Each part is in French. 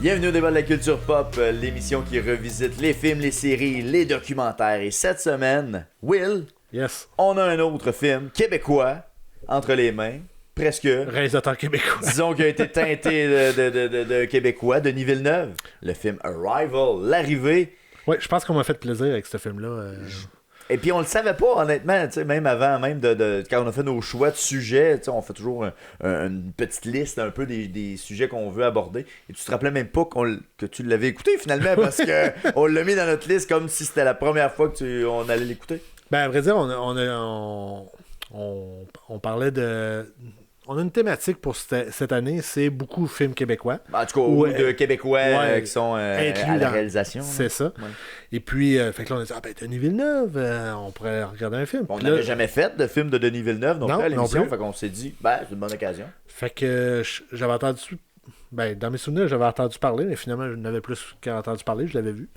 Bienvenue au débat de la culture pop, l'émission qui revisite les films, les séries, les documentaires. Et cette semaine, Will, Yes. on a un autre film québécois entre les mains, presque. Réalisateur québécois. Disons qu'il a été teinté de québécois, Denis Villeneuve. Le film Arrival, l'arrivée. Oui, je pense qu'on m'a fait plaisir avec ce film-là. Et puis on le savait pas, honnêtement, tu sais, même avant, même quand on a fait nos choix de sujets, tu sais, on fait toujours une petite liste un peu des sujets qu'on veut aborder. Et tu te rappelais même pas que tu l'avais écouté finalement, parce que on l'a mis dans notre liste comme si c'était la première fois on allait l'écouter. Ben, à vrai dire, on parlait de... On a une thématique pour cette année, c'est beaucoup de films québécois. En tout cas, ou de Québécois qui sont à la réalisation. C'est ça. Ouais. Et puis, fait que là, on a dit, Denis Villeneuve, on pourrait regarder un film. On n'avait jamais fait de film de Denis Villeneuve, donc non, là, à l'émission, non fait qu'on s'est dit, c'est une bonne occasion. Fait que j'avais entendu... Ben, dans mes souvenirs, j'avais entendu parler, mais finalement, je n'avais plus qu'entendu parler, je l'avais vu.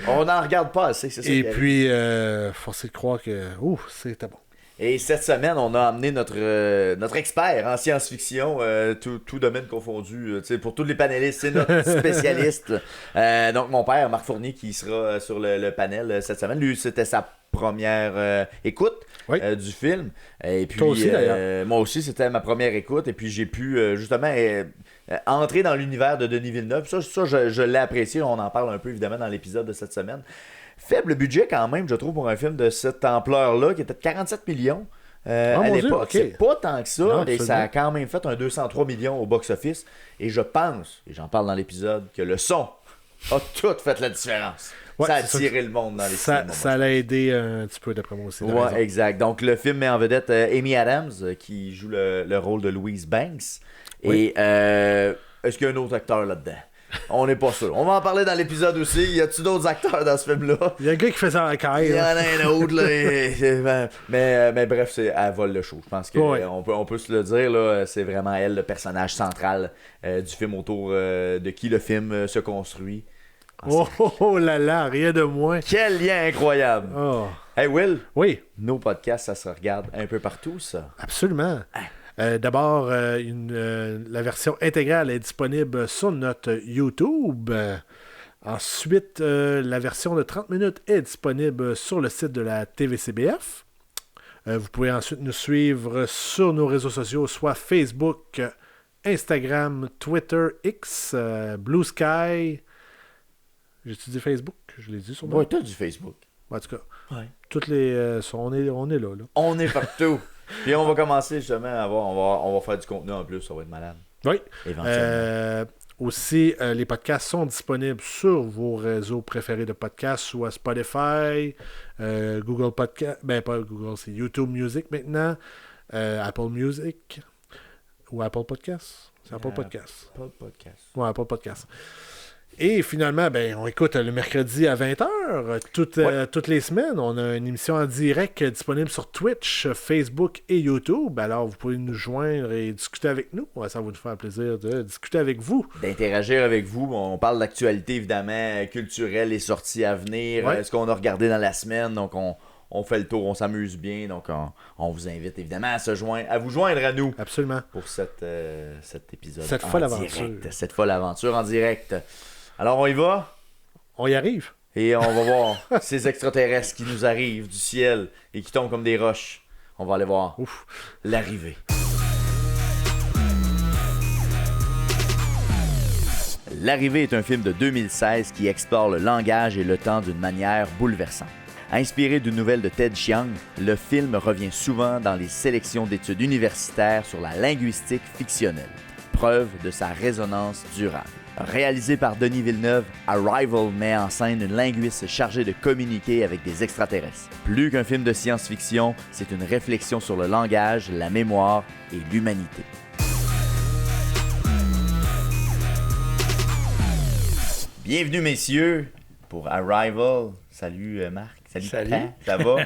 On n'en regarde pas assez, c'est ça. Et puis, forcé de croire que... c'était bon. Et cette semaine, on a amené notre expert en science-fiction, tout domaine confondu. Pour tous les panélistes, c'est notre spécialiste. Donc, mon père, Marc Fournier, qui sera sur le panel cette semaine. Lui, c'était sa première écoute du film. Et puis, toi aussi, d'ailleurs. Moi aussi, c'était ma première écoute. Et puis, j'ai pu, justement, entrer dans l'univers de Denis Villeneuve. Ça, je l'ai apprécié. On en parle un peu, évidemment, dans l'épisode de cette semaine. Faible budget quand même, je trouve, pour un film de cette ampleur-là, qui était de 47 millions à l'époque. Dieu, okay. C'est pas tant que ça, non, et ça a quand même fait un 203 millions au box-office. Et je pense, et j'en parle dans l'épisode, que le son a tout fait la différence. Ouais, ça a attiré le monde dans les cinémas. Ça l'a aidé un petit peu, d'après moi aussi. Ouais, exact. Donc, le film met en vedette Amy Adams, qui joue le rôle de Louise Banks. Oui. Et est-ce qu'il y a un autre acteur là-dedans? On n'est pas sûr. On va en parler dans l'épisode aussi. Y a-tu d'autres acteurs dans ce film-là? Il y a un gars qui fait ça en caille. Il y en a un autre, là. Mais bref, elle vole le show. Je pense qu'on peut se le dire, là. C'est vraiment elle, le personnage central du film, autour de qui le film se construit. Oh là là, rien de moins. Quel lien incroyable. Oh. Hey Will. Oui. Nos podcasts, ça se regarde un peu partout, ça. Absolument. D'abord, la version intégrale est disponible sur notre YouTube. Ensuite, la version de 30 minutes est disponible sur le site de la TVCBF. Vous pouvez ensuite nous suivre sur nos réseaux sociaux, soit Facebook, Instagram, Twitter, X, Blue Sky. J'ai-tu dit Facebook? Je l'ai dit sur moi. Oui, t'as du Facebook. En tout cas, ouais. Toutes les, on est là. On est partout. Puis on va commencer justement à voir, on va faire du contenu en plus, ça va être malade. Oui. Éventuellement. Aussi, les podcasts sont disponibles sur vos réseaux préférés de podcasts, soit Spotify, Google Podcast, pas Google, c'est YouTube Music maintenant, Apple Music ou Apple Podcasts. C'est Apple Podcasts. Apple Podcasts. Ouais, Apple Podcasts. Et finalement, on écoute le mercredi à 20h, toutes les semaines. On a une émission en direct disponible sur Twitch, Facebook et YouTube. Alors, vous pouvez nous joindre et discuter avec nous. Ça va nous faire plaisir de discuter avec vous. D'interagir avec vous. On parle d'actualité, évidemment, culturelle, les sorties à venir, ce qu'on a regardé dans la semaine. Donc, on fait le tour, on s'amuse bien. Donc, on vous invite évidemment à vous joindre à nous. Absolument. Pour cet épisode. Cette folle aventure. Cette folle aventure en direct. Alors, on y va? On y arrive. Et on va voir ces extraterrestres qui nous arrivent du ciel et qui tombent comme des roches. On va aller voir l'arrivée. L'arrivée est un film de 2016 qui explore le langage et le temps d'une manière bouleversante. Inspiré d'une nouvelle de Ted Chiang, le film revient souvent dans les sélections d'études universitaires sur la linguistique fictionnelle, preuve de sa résonance durable. Réalisé par Denis Villeneuve, Arrival met en scène une linguiste chargée de communiquer avec des extraterrestres. Plus qu'un film de science-fiction, c'est une réflexion sur le langage, la mémoire et l'humanité. Bienvenue messieurs pour Arrival. Salut Marc. Salut. Papa. Ça va?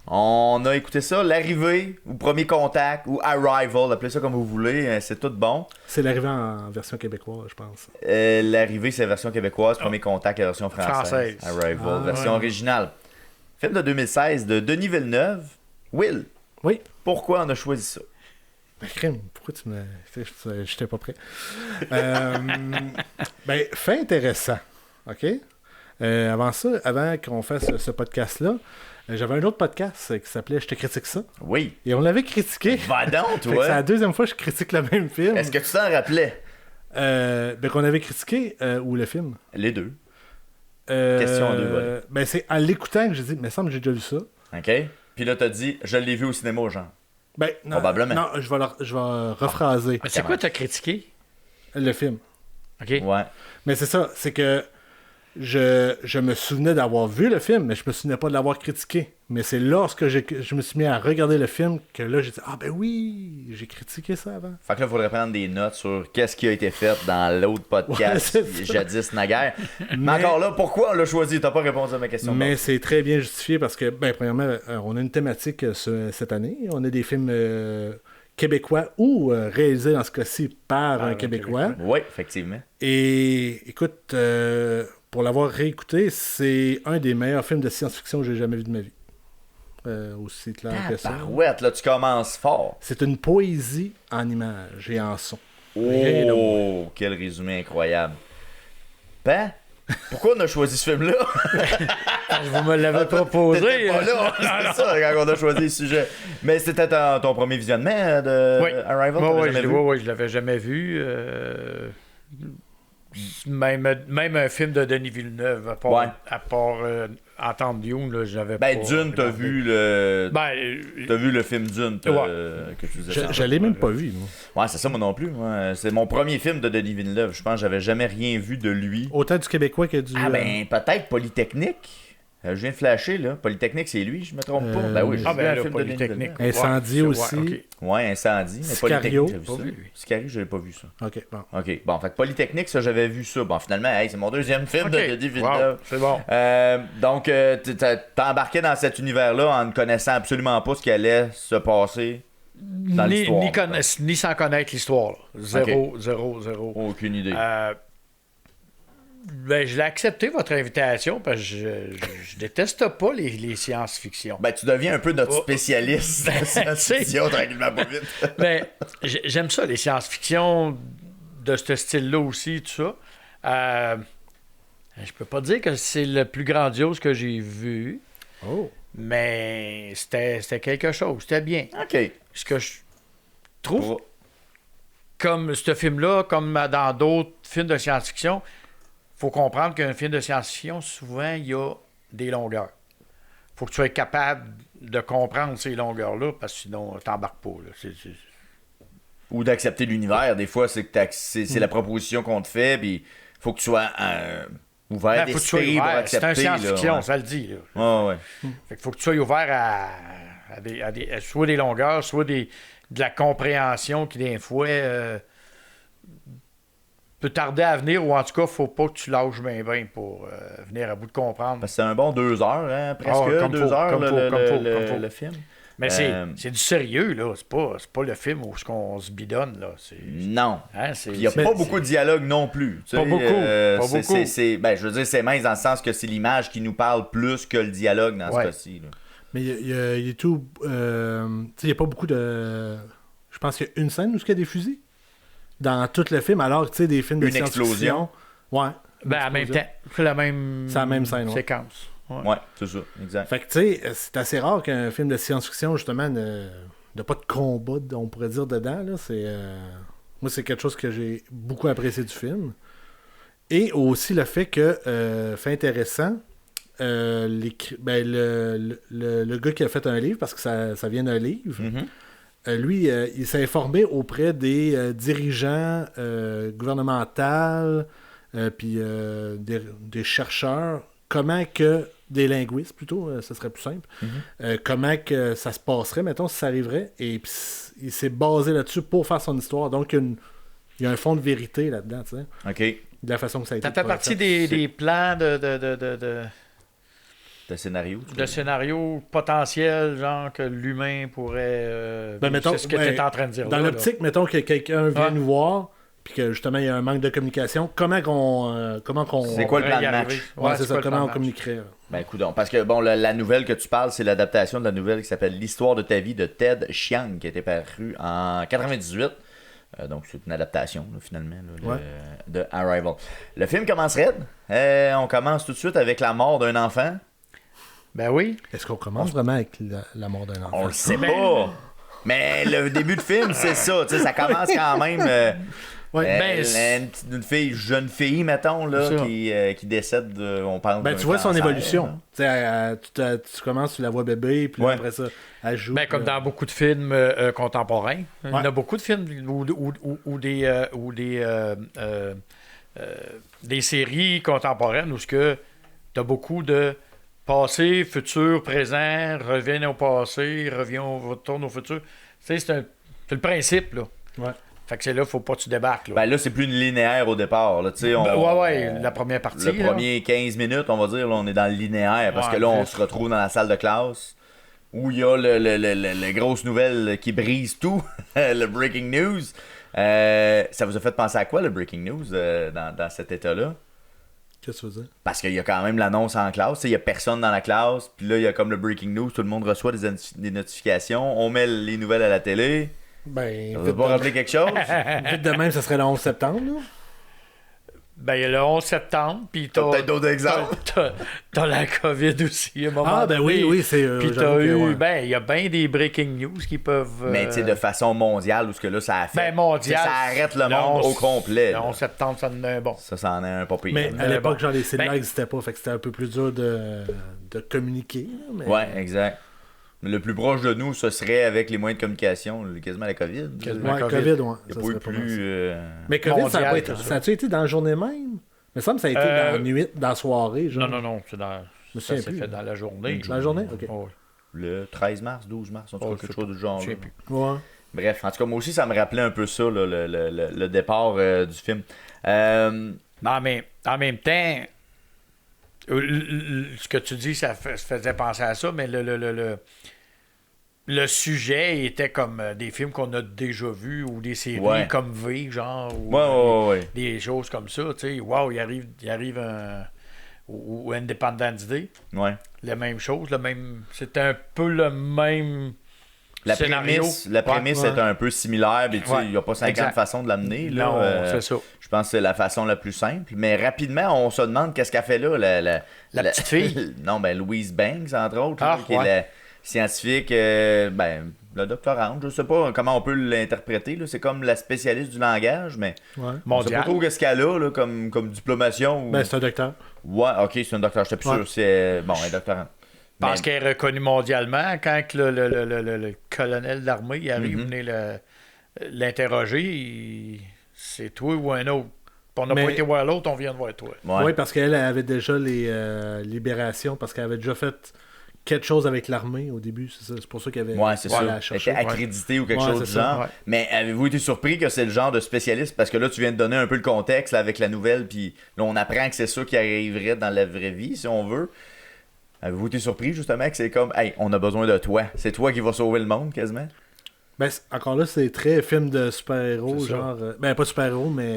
On a écouté ça, l'arrivée, ou premier contact, ou Arrival, appelez ça comme vous voulez, c'est tout bon. C'est l'arrivée en version québécoise, je pense. L'arrivée, c'est la version québécoise, premier contact, la version française. Arrival, version originale. Film de 2016 de Denis Villeneuve. Will, oui. Pourquoi on a choisi ça? Crime, pourquoi tu me... J'étais pas prêt. Fait intéressant, OK? Avant qu'on fasse ce podcast-là, j'avais un autre podcast qui s'appelait « Je te critique ça ». Oui. Et on l'avait critiqué. Va donc, toi! C'est la deuxième fois que je critique le même film. Est-ce que tu t'en rappelais? Qu'on avait critiqué, ou le film? Les deux. Question en deux volets. C'est en l'écoutant que j'ai dit « Il me semble que j'ai déjà vu ça ». OK. Puis là, t'as dit « Je l'ai vu au cinéma, genre ». Non, Probablement. Non, je vais rephraser. Mais c'est quoi t'as critiqué? Le film. OK. Ouais. Mais c'est ça, c'est que je me souvenais d'avoir vu le film, mais je me souvenais pas de l'avoir critiqué. Mais c'est lorsque je me suis mis à regarder le film que là, j'ai dit « Ah ben oui, j'ai critiqué ça avant. » Fait que là, il faudrait prendre des notes sur qu'est-ce qui a été fait dans l'autre podcast, Ouais, jadis naguère. Mais Mais encore là, pourquoi on l'a choisi? T'as pas répondu à ma question. Mais c'est très bien justifié parce que, premièrement, on a une thématique cette année. On a des films québécois ou réalisés dans ce cas-ci par un Québécois. Oui, effectivement. Et écoute, pour l'avoir réécouté, c'est un des meilleurs films de science-fiction que j'ai jamais vu de ma vie. Aussi clair que ça. Barouette, là, tu commences fort. C'est une poésie en images et en son. Rien de moins. Oh, quel résumé incroyable. Ben, pourquoi on a choisi ce film-là? Vous me l'avez proposé. T'étais pas là, c'est ça, quand on a choisi le sujet. Mais c'était ton premier visionnement de Oui. Arrival? Oui, je l'avais jamais vu. Même un film de Denis Villeneuve, à part Entendre Dune, là, j'avais pas... Dune, t'as vu le film Dune que tu disais. Je l'ai même pas vu, moi. Ouais, c'est ça, moi non plus. Moi. C'est mon premier film de Denis Villeneuve. Je pense que j'avais jamais rien vu de lui. Autant du Québécois que du... Peut-être Polytechnique. Je viens de flasher, là. Polytechnique, c'est lui, je me trompe pas. Ben oui, j'ai vu un film de Denis Villeneuve. Incendie aussi. Ouais, Incendie. Mais Sicario. Polytechnique, j'ai vu ça. Sicario, je l'ai pas vu ça. OK, bon. OK, bon, fait que Polytechnique, ça, j'avais vu ça. Bon, finalement, c'est mon deuxième film de Denis Villeneuve. C'est bon. Donc, t'embarquais dans cet univers-là en ne connaissant absolument pas ce qui allait se passer dans l'histoire. Ni sans connaître l'histoire. Zéro. Aucune idée. Je l'ai accepté, votre invitation, parce que je déteste pas les science-fiction. Tu deviens un peu notre spécialiste de science-fiction, tranquillement, pas vite. J'aime ça, les science-fiction de ce style-là aussi, tout ça. Je peux pas dire que c'est le plus grandiose que j'ai vu, mais c'était quelque chose, c'était bien. OK. Ce que je trouve, comme ce film-là, comme dans d'autres films de science-fiction, faut comprendre qu'un film de science-fiction, souvent, il y a des longueurs. Faut que tu sois capable de comprendre ces longueurs-là, parce que sinon, t'embarques pas. Là. Ou d'accepter l'univers. Des fois, c'est la proposition qu'on te fait, puis faut que tu sois ouvert d'esprit pour accepter. C'est un science-fiction, ça le dit. Là. Ouais. Fait qu'il faut que tu sois ouvert à soit des longueurs, soit de la compréhension qui, des fois... peut tarder à venir, ou en tout cas, faut pas que tu lâches bien pour venir à bout de comprendre. Parce que c'est un bon 2 heures, hein, presque 2 heures le film. Mais c'est du sérieux, là. C'est pas le film où on se bidonne, là. Non. Hein, il n'y a pas beaucoup de dialogue non plus. Pas beaucoup. Je veux dire, c'est mince dans le sens que c'est l'image qui nous parle plus que le dialogue dans ce cas-ci. Là. Mais il y a tout... il n'y a pas beaucoup de... Je pense qu'il y a une scène où il y a des fusils. Dans tout le film, alors tu sais, des films de science-fiction... Une explosion. Ouais. En même temps, c'est la même séquence. Ouais, c'est ça, exact. Fait que tu sais, c'est assez rare qu'un film de science-fiction, justement, n'a pas de combat, on pourrait dire, dedans. Là. Moi, c'est quelque chose que j'ai beaucoup apprécié du film. Et aussi le fait que, fait intéressant, le gars qui a fait un livre, parce que ça vient d'un livre... Mm-hmm. Lui, il s'est informé auprès des dirigeants gouvernementaux puis des chercheurs, comment que, des linguistes plutôt, ce serait plus simple, comment que ça se passerait, mettons, si ça arriverait, et puis il s'est basé là-dessus pour faire son histoire. Donc, il y a un fond de vérité là-dedans, tu sais. OK. De la façon que ça a été. Ça fait partie des plans de scénario. De scénario potentiel, genre que l'humain pourrait... mettons, c'est ce que tu es en train de dire. Dans l'optique, mettons que quelqu'un vient nous voir, puis que justement il y a un manque de communication, comment qu'on C'est quoi le plan de y match? arriver. Ouais, c'est ça, quoi le comment plan on de match? communiquerait. Là. Ben, coudonc. Parce que, bon, la nouvelle que tu parles, c'est l'adaptation de la nouvelle qui s'appelle L'histoire de ta vie de Ted Chiang, qui a été parue en 98. Donc, c'est une adaptation, là, finalement, là, de Arrival. Le film commence raide. On commence tout de suite avec la mort d'un enfant. Ben oui. Est-ce qu'on commence vraiment avec la mort d'un enfant? On le sait pas. Mais le début de film, c'est ça. Tu sais, ça commence quand même. Une jeune fille, mettons, là, qui décède, on pense. Ben, tu vois son évolution. Tu sais, tu commences, tu la vois bébé, puis là, après ça, elle joue. Ben, comme dans beaucoup de films contemporains. Il y en a beaucoup de films ou des séries contemporaines où tu as beaucoup de passé, futur, présent, reviens au passé, retourne au futur. Tu sais, c'est le principe, là. Ouais. Fait que c'est là, faut pas que tu débarques. Là. Ben là, c'est plus une linéaire au départ. Là. La première partie. Le premier 15 minutes, on va dire, là, on est dans le linéaire. Parce que là, on se retrouve dans la salle de classe où il y a les grosses nouvelles qui brisent tout. Le breaking news. Ça vous a fait penser à quoi, le breaking news, dans cet état-là? Qu'est-ce que tu veux dire? Parce qu'il y a quand même l'annonce en classe. Il y a personne dans la classe. Puis là, il y a comme le breaking news. Tout le monde reçoit des notifications. On met les nouvelles à la télé. Ben, Ça veut pas rappeler quelque chose? vite de même, ça serait le 11 septembre, là. Ben, il y a le 11 septembre, puis T'as peut-être d'autres exemples? T'as la COVID aussi, à un moment Ah, ben donné. oui, c'est... Puis t'as eu... Ben, il y a bien des breaking news qui peuvent... Mais tu sais, de façon mondiale, où ce que là, ça affecte. Ben, mondial. Ça arrête le monde au complet. Le là. 11 septembre, ça en est bon. Ça en est un pas pire. Mais à bon. l'époque, genre, les cellulaires Ben- n'existaient pas, fait que c'était un peu plus dur de communiquer. Là, mais... Ouais, exact. Le plus proche de nous, ce serait avec les moyens de communication, quasiment la COVID. Quasiment. Ouais, COVID. COVID, ouais. Il Ça n'y a serait pas pas eu mal ça. plus. Mais COVID, ça a mondial, pas été... tout ça. Ça a-tu été dans la journée même? Il me semble que ça a été dans la nuit, dans la soirée, genre. Non, c'est dans... me Ça souviens s'est plus. fait dans la journée. Dans la journée? OK. Ouais. Le 13 mars, 12 mars, en tout cas, Oh, quelque je sais chose du genre. Je sais là. plus. Ouais. Bref, en tout cas, moi aussi, ça me rappelait un peu ça, là, le départ du film. Mais en même temps, ce que tu dis, ça faisait penser à ça, mais le sujet était comme des films qu'on a déjà vus ou des séries Ouais. comme V, genre, ou Ouais. des choses comme ça. Tu sais, wow, il arrive un. Ou Independence Day, Ouais. la même chose, c'était un peu le même La scénario. prémisse Ouais. est un peu similaire, mais tu sais, Ouais. il n'y a pas 50 Exact. façons de l'amener. Là. Non, c'est ça. Je pense que c'est la façon la plus simple. Mais rapidement, on se demande qu'est-ce qu'elle fait là, La petite fille. Non, ben Louise Banks, entre autres, Ah, là, qui est la scientifique, la doctorante, je sais pas comment on peut l'interpréter. Là. C'est comme la spécialiste du langage, mais Ouais. on sait pas Mondial. trop qu'est-ce qu'elle a là, comme diplomation. Ou... Ben, c'est un docteur. Ouais, ok, c'est un docteur, j'étais plus Ouais. sûr. C'est bon, un doctorant. Je pense qu'elle est reconnue mondialement. Quand que le colonel de l'armée il arrive venir l'interroger, c'est toi ou un autre. Puis on n'a Mais- pas été voir l'autre, on vient de voir toi. Ouais. Oui, parce qu'elle avait déjà les libérations, parce qu'elle avait déjà fait quelque chose avec l'armée au début, c'est ça. C'est pour ça qu'elle avait Ouais, c'est ça. la Elle chercher. était accréditée ou quelque Ouais, chose c'est du ça, genre. ouais. Mais avez-vous été surpris que c'est le genre de spécialiste? Parce que là, tu viens de donner un peu le contexte là, avec la nouvelle, puis là, on apprend que c'est ça qui arriverait dans la vraie vie, si on veut. Avez-vous été surpris, justement, que c'est comme, hey, on a besoin de toi. C'est toi qui vas sauver le monde, quasiment? Ben, encore là, c'est très film de super-héros, C'est ça. genre... ben, pas super-héros, mais...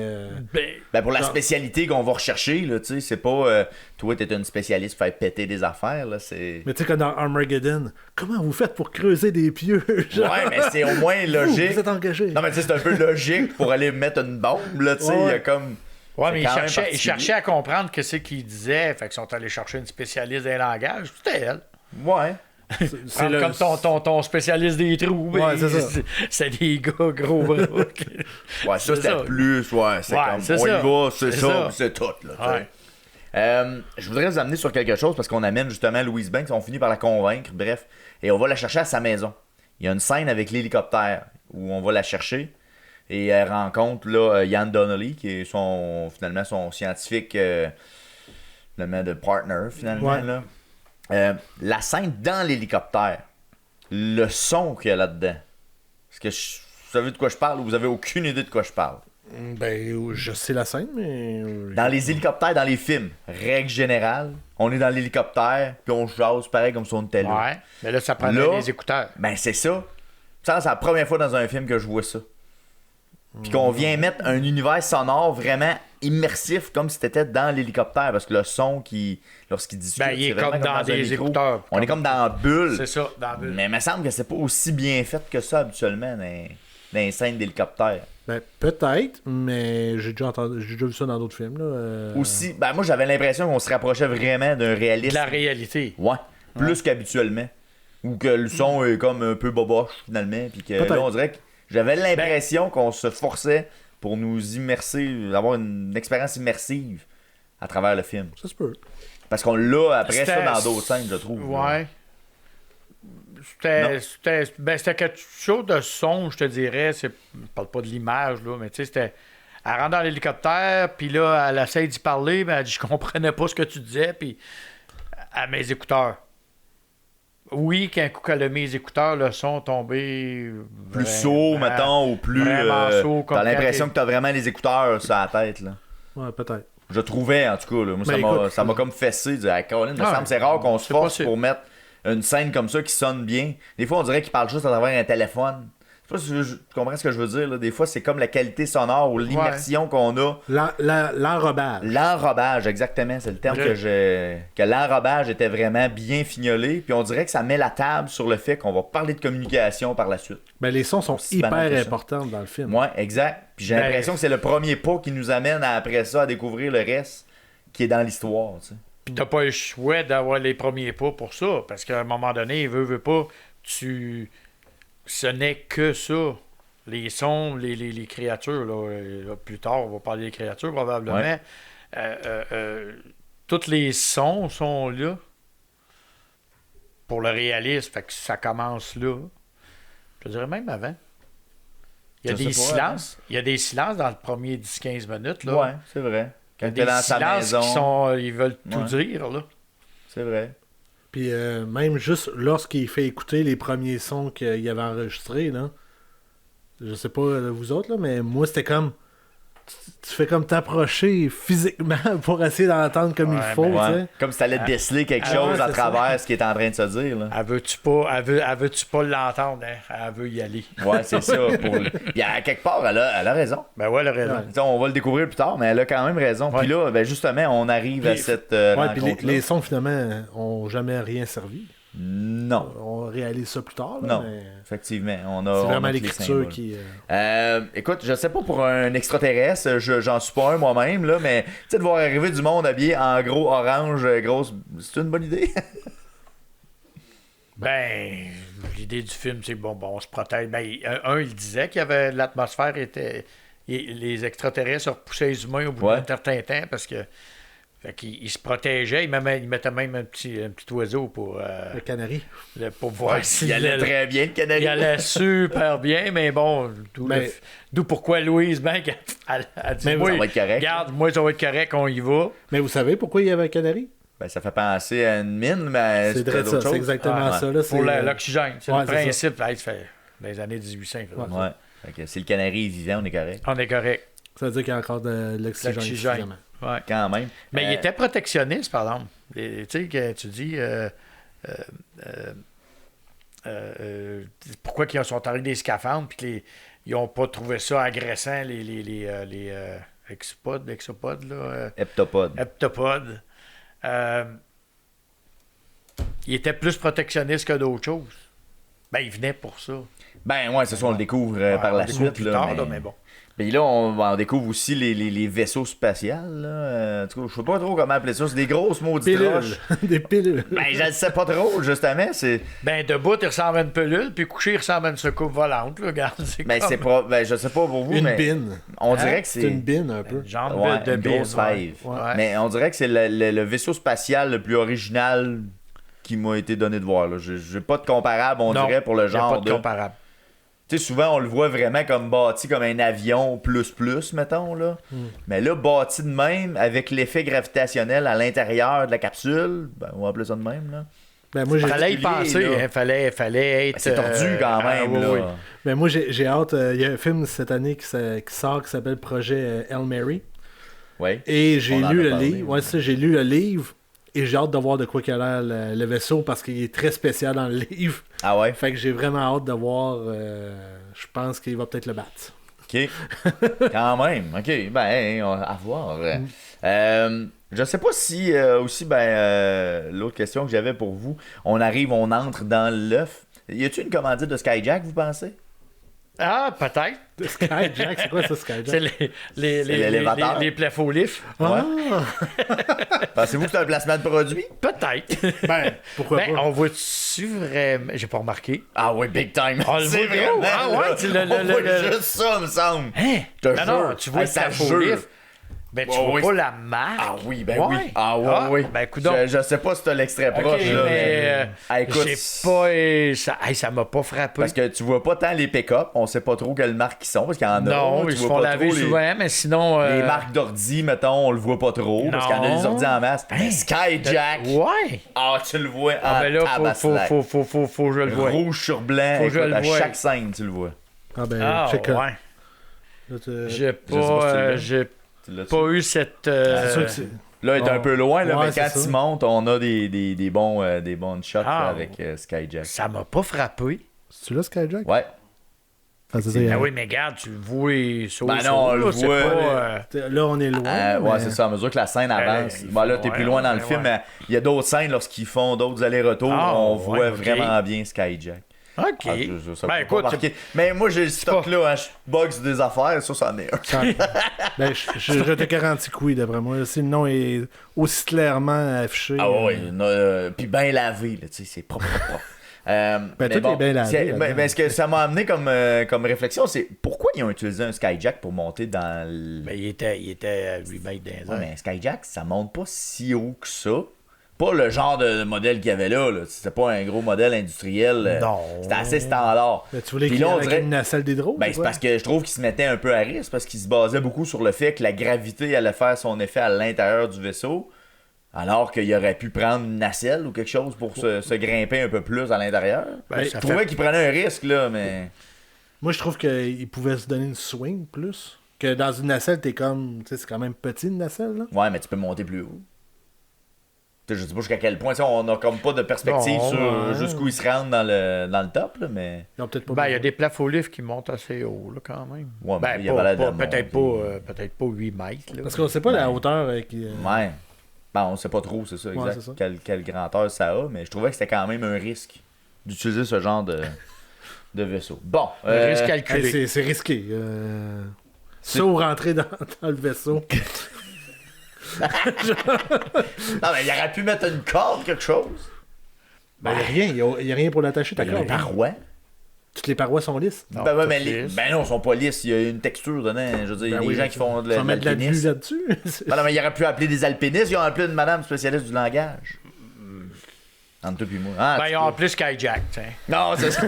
Ben, pour la Non. spécialité qu'on va rechercher, là, tu sais, c'est pas, toi, t'es une spécialiste pour faire péter des affaires, là, c'est... Mais tu sais, comme dans Armageddon, comment vous faites pour creuser des pieux? Genre? Ouais, mais c'est au moins logique. Vous êtes engagé. Non, mais tu sais, c'est un peu logique pour aller mettre une bombe, là, tu sais, il y a Ouais. comme... Ouais, c'est mais quand même ils particulier. cherchaient à comprendre que c'est qu'ils disaient. Fait qu'ils sont allés chercher une spécialiste des langages. C'était elle. Ouais. C'est Prendre comme ton spécialiste des trous. Ouais, c'est ça. C'est des gars gros bras. Ouais, ça, C'est c'était ça. plus, ouais, c'est Ouais, comme, c'est on ça. y va, c'est C'est ça, ça. puis c'est tout, là, tu sais. Ouais. Je voudrais vous amener sur quelque chose, parce qu'on amène justement Louise Banks, on finit par la convaincre, bref, et on va la chercher à sa maison. Il y a une scène avec l'hélicoptère, où on va la chercher, et elle rencontre, là, Ian Donnelly, qui est finalement, son scientifique, finalement, de partner, finalement, Ouais. là. La scène dans l'hélicoptère, le son qu'il y a là-dedans, est-ce que vous savez de quoi je parle ou vous avez aucune idée de quoi je parle? Ben, je sais la scène, mais... Dans les hélicoptères, dans les films, règle générale, on est dans l'hélicoptère, puis on jase pareil comme si on était là. Ouais. Mais là, ça prenait Là- des écouteurs. Ben c'est ça. Ça, c'est la première fois dans un film que je vois ça. Puis qu'on vient mettre un univers sonore vraiment immersif, comme si t'étais dans l'hélicoptère. Parce que le son, lorsqu'il discute, Ben, il est c'est vraiment comme dans des micro. écouteurs. On est comme dans la bulle. C'est ça, dans la bulle. Mais il me semble que c'est pas aussi bien fait que ça, habituellement, dans les scènes d'hélicoptère. Ben, peut-être, mais j'ai déjà vu ça dans d'autres films. Là. Aussi, ben moi, j'avais l'impression qu'on se rapprochait vraiment d'un réalisme. De la réalité. Ouais, plus qu'habituellement. Ou que le son est comme un peu boboche, finalement. Puis que là, on dirait que j'avais l'impression qu'on se forçait pour nous immerser, avoir une expérience immersive à travers le film. Ça se peut. Parce qu'on l'a après ça dans d'autres scènes, je trouve. Ouais. C'était quelque chose de son, je te dirais. Je parle pas de l'image, là, mais tu sais, c'était. Elle rentre dans l'hélicoptère, puis là, elle essaie d'y parler, mais elle dit je comprenais pas ce que tu disais, puis à mes écouteurs. Oui, qu'un coup qu'elle a mis les écouteurs, le son tombé. Plus sourd, mettons, ou plus. T'as l'impression que t'as vraiment les écouteurs sur la tête, là. Ouais, peut-être. Je trouvais, en tout cas, là. Moi, ça m'a comme fessé. De dire, hey, Colin, il me semble que c'est rare qu'on se force pour mettre une scène comme ça qui sonne bien. Des fois, on dirait qu'il parle juste à travers un téléphone. Je sais pas si tu comprends ce que je veux dire, là. Des fois, c'est comme la qualité sonore ou l'immersion qu'on a. L'enrobage. L'enrobage, exactement. C'est le terme que l'enrobage était vraiment bien fignolé. Puis on dirait que ça met la table sur le fait qu'on va parler de communication par la suite. Ben, les sons sont hyper importants dans le film. Ouais, exact. Puis j'ai l'impression que c'est le premier pas qui nous amène après ça à découvrir le reste qui est dans l'histoire, tu sais. Puis t'as pas le choix d'avoir les premiers pas pour ça, parce qu'à un moment donné, veut pas, ce n'est que ça. Les sons, les créatures, là, plus tard, on va parler des créatures probablement. Ouais. Tous les sons sont là pour le réalisme, fait que ça commence là. Je dirais même avant. Il y a des silences. Il y a des silences dans le premier 10-15 minutes. Là. Ouais, c'est vrai. Quand il y a des silences ils veulent tout dire. Là. C'est vrai. Puis même juste lorsqu'il fait écouter les premiers sons qu'il avait enregistrés, là, je sais pas vous autres, là, mais moi c'était comme tu fais comme t'approcher physiquement pour essayer d'entendre comme il faut. Ouais. Comme si t'allais déceler quelque chose à travers ce qu'il est en train de se dire. Là. Elle veut-tu pas l'entendre, hein? Elle veut y aller. Ouais, c'est ça. Puis à quelque part, elle a raison. Ben ouais, elle a raison. Ouais. On va le découvrir plus tard, mais elle a quand même raison. Puis là, ben justement, on arrive à cette rencontre-là. Puis les sons, finalement, ont jamais rien servi. Non. On réalise ça plus tard. Là, non, mais... effectivement. C'est vraiment l'écriture qui... écoute, je sais pas pour un extraterrestre, j'en suis pas un moi-même, là, mais tu sais, de voir arriver du monde habillé en gros orange, grosse, c'est une bonne idée? Ben, l'idée du film, c'est bon, on se protège. Ben, il disait qu'il y avait l'atmosphère était... Les extraterrestres se repoussaient les humains au bout d'un certain temps parce que... Fait qu'il se protégeait, il mettait même un petit oiseau pour... le canari. Pour voir s'il allait très bien, le canari. Il allait super bien, mais bon, d'où pourquoi Louise Bank a dit, moi, ça va être correct. Regarde, moi, ça va être correct, on y va. Mais vous savez pourquoi il y avait un canari? Ben, ça fait penser à une mine, mais c'est autre chose. C'est exactement ça. Là, pour l'oxygène. C'est le principe. Ça fait dans les années 1800. Ouais. Fait que si le canari est vivant, on est correct. On est correct. Ça veut dire qu'il y a encore de l'oxygène. Ouais. Quand même. Mais il était protectionniste, par exemple. Tu sais, que tu dis... pourquoi ils sont arrivés des scaphandres puis ils n'ont pas trouvé ça agressant, les exopodes, là. Heptapodes. Il était plus protectionniste que d'autres choses. Ben, il venait pour ça. Ben, ouais, c'est ça, on le découvre par la suite. Plus tard, mais bon. Puis là, on découvre aussi les vaisseaux spatials. En tout cas, je sais pas trop comment appeler ça. C'est des grosses maudites roches. Des pilules. Ben, je ne sais pas trop, justement. Ben, debout, il ressemble à une pilule, puis couché, il ressemble à une soucoupe volante. Là, regarde, c'est pas... Ben, je sais pas pour vous, une bine. On dirait que c'est... une bine, un peu. Genre de une grosse fève. Ouais. Mais on dirait que c'est le vaisseau spatial le plus original qui m'a été donné de voir. J'ai pas de comparable, dirait, pour le genre pas de comparable. Tu sais, souvent, on le voit vraiment comme bâti comme un avion plus, mettons, là. Mais là, bâti de même, avec l'effet gravitationnel à l'intérieur de la capsule, ben, on va appeler ça de même, là. Ben, moi, fallait y penser, hein, fallait être... Ben, c'est tordu quand même, là. Oui. Ben, moi, j'ai hâte. Il y a un film cette année qui sort qui s'appelle Projet Hail Mary. Oui. Et j'ai lu le livre. Ouais, ça, j'ai lu le livre. Et j'ai hâte de voir de quoi il a l'air le vaisseau parce qu'il est très spécial dans le livre. Ah ouais? Fait que j'ai vraiment hâte de voir. Je pense qu'il va peut-être le battre. OK. Quand même. OK. Ben, à voir. Je sais pas si aussi, l'autre question que j'avais pour vous, on entre dans l'œuf. Y a-t-il une commandite de Skyjack, vous pensez? Ah, peut-être. Skyjack, c'est quoi ça, Skyjack? C'est l'élévateur. les plafonds lifts. Ah! Pensez-vous que c'est un placement de produit? Peut-être. Ben, pourquoi Ben, pas? on voit-tu vraiment... J'ai pas remarqué. Ah oui, big time. On le C'est voit gros. vraiment, Ah ouais, là, tu on voit juste ça, me semble. Hein? Je te Non, jure. non, tu vois Hey, le ça plafond jure. lift. Ben, tu Ouais, vois oui. pas la marque. Ah oui, ben Ouais. oui. Ah oui, Ah, oui. ben, coudonc. Je sais pas si t'as l'extrait OK, proche, là. mais Écoute, j'ai pas... Ça m'a pas frappé. parce que tu vois pas tant les pick-up, on sait pas trop quelles marques ils sont, parce qu'il y en a. Non, tu ils se vois font pas laver trop souvent, mais sinon... Les marques d'ordi, mettons, on le voit pas trop, parce qu'il y en a des ordi en masse. Hein? Skyjack! Ouais! Ah, tu le vois Ah, en ben là, tabaslac. faut que je le voie. Rouge sur blanc, Faut que je écoute, le à voie. chaque scène, tu le vois. Ah, ben, Ah, check ouais. là, J'ai sais pas si tu l'as. j'ai Tu l'as-tu? pas eu cette... c'est sûr que c'est... Là, il est un peu loin, là, Ouais, mais quand c'est ça. il monte, on a des bons shots Ah, là, avec Skyjack. Ça m'a pas frappé. C'est-tu là, Skyjack? Ouais. Ah, c'est ça, Ah oui, mais regarde, tu le vois sur Ben non, on le c'est voit. pas, Là, on est loin. Ouais, mais- c'est ça. À mesure que la scène avance. il Bon, là, fait t'es plus loin, loin dans le ouais, film, ouais. mais il y a d'autres scènes lorsqu'ils font d'autres allers-retours. Ah, on ouais, voit ok. vraiment bien Skyjack. OK. Ah, ça Ben peut écoute, pas marquer. Mais moi, j'ai le stock pas- là, hein, je boxe des affaires, ça, c'en est un. Ben, je te garantis que oui, d'après moi. Si le nom est aussi clairement affiché. Ah ouais, puis bien lavé, là, tu sais, c'est propre. Mais tout est bien lavé, là-dedans. mais ce que ça m'a amené comme réflexion, c'est pourquoi ils ont utilisé un Skyjack pour monter dans le. ben, il était à 8 mètres dans les Ouais, airs. mais un Skyjack, ça monte pas si haut que ça. Pas le genre de modèle qu'il y avait là. C'était pas un gros modèle industriel. Non. C'était assez standard. Ben, tu voulais Puis qu'il y là, on ait dirait- une nacelle d'hydro? Ben, c'est parce que je trouve qu'il se mettait un peu à risque, parce qu'il se basait beaucoup sur le fait que la gravité allait faire son effet à l'intérieur du vaisseau, alors qu'il aurait pu prendre une nacelle ou quelque chose pour se grimper un peu plus à l'intérieur. Ben, Je ça trouvais fait- qu'il prenait un risque, là, mais... Moi, je trouve qu'il pouvait se donner une swing plus. Que dans une nacelle, t'es comme. Tu sais, c'est quand même petit une nacelle, là. Ouais, mais tu peux monter plus haut. Tu sais, je sais pas jusqu'à quel point, tu sais, on a comme pas de perspective Non, sur ouais. jusqu'où il se rendent dans le top, là, mais... Ils ont peut-être pas. Ben, il y a besoin. des plafonds lifts qui montent assez haut, là, quand même. Ouais, mais Ben, il y avait l'air de peut-être monter. peut-être pas 8 mètres, là. Parce qu'on sait pas la hauteur qui. Ouais. Ben, on sait pas trop, c'est ça, exact. c'est ça. Quelle grandeur ça a, mais je trouvais que c'était quand même un risque d'utiliser ce genre de vaisseau. Bon. Un risque Hey, calculé. c'est risqué. Saut rentrer dans le vaisseau. Non, mais il aurait pu mettre une corde, quelque chose. Ben, il n'y a rien pour l'attacher, ta Il y a des corde. parois. Toutes les parois sont lisses. Non, Ben, ouais, pas mais lisse. ben non, ils sont pas lisses. Il y a une texture dedans. Je veux dire, Ben les oui, gens qui font de Faut mettre de la glu l'alpinisme. là-dessus. Ben non, mais il aurait pu appeler des alpinistes. Ils ont appelé une madame spécialiste du langage. Entre toi et moi. Ah, Ben, tu ils ont peux- appelé Skyjack, tiens. Non, c'est ça.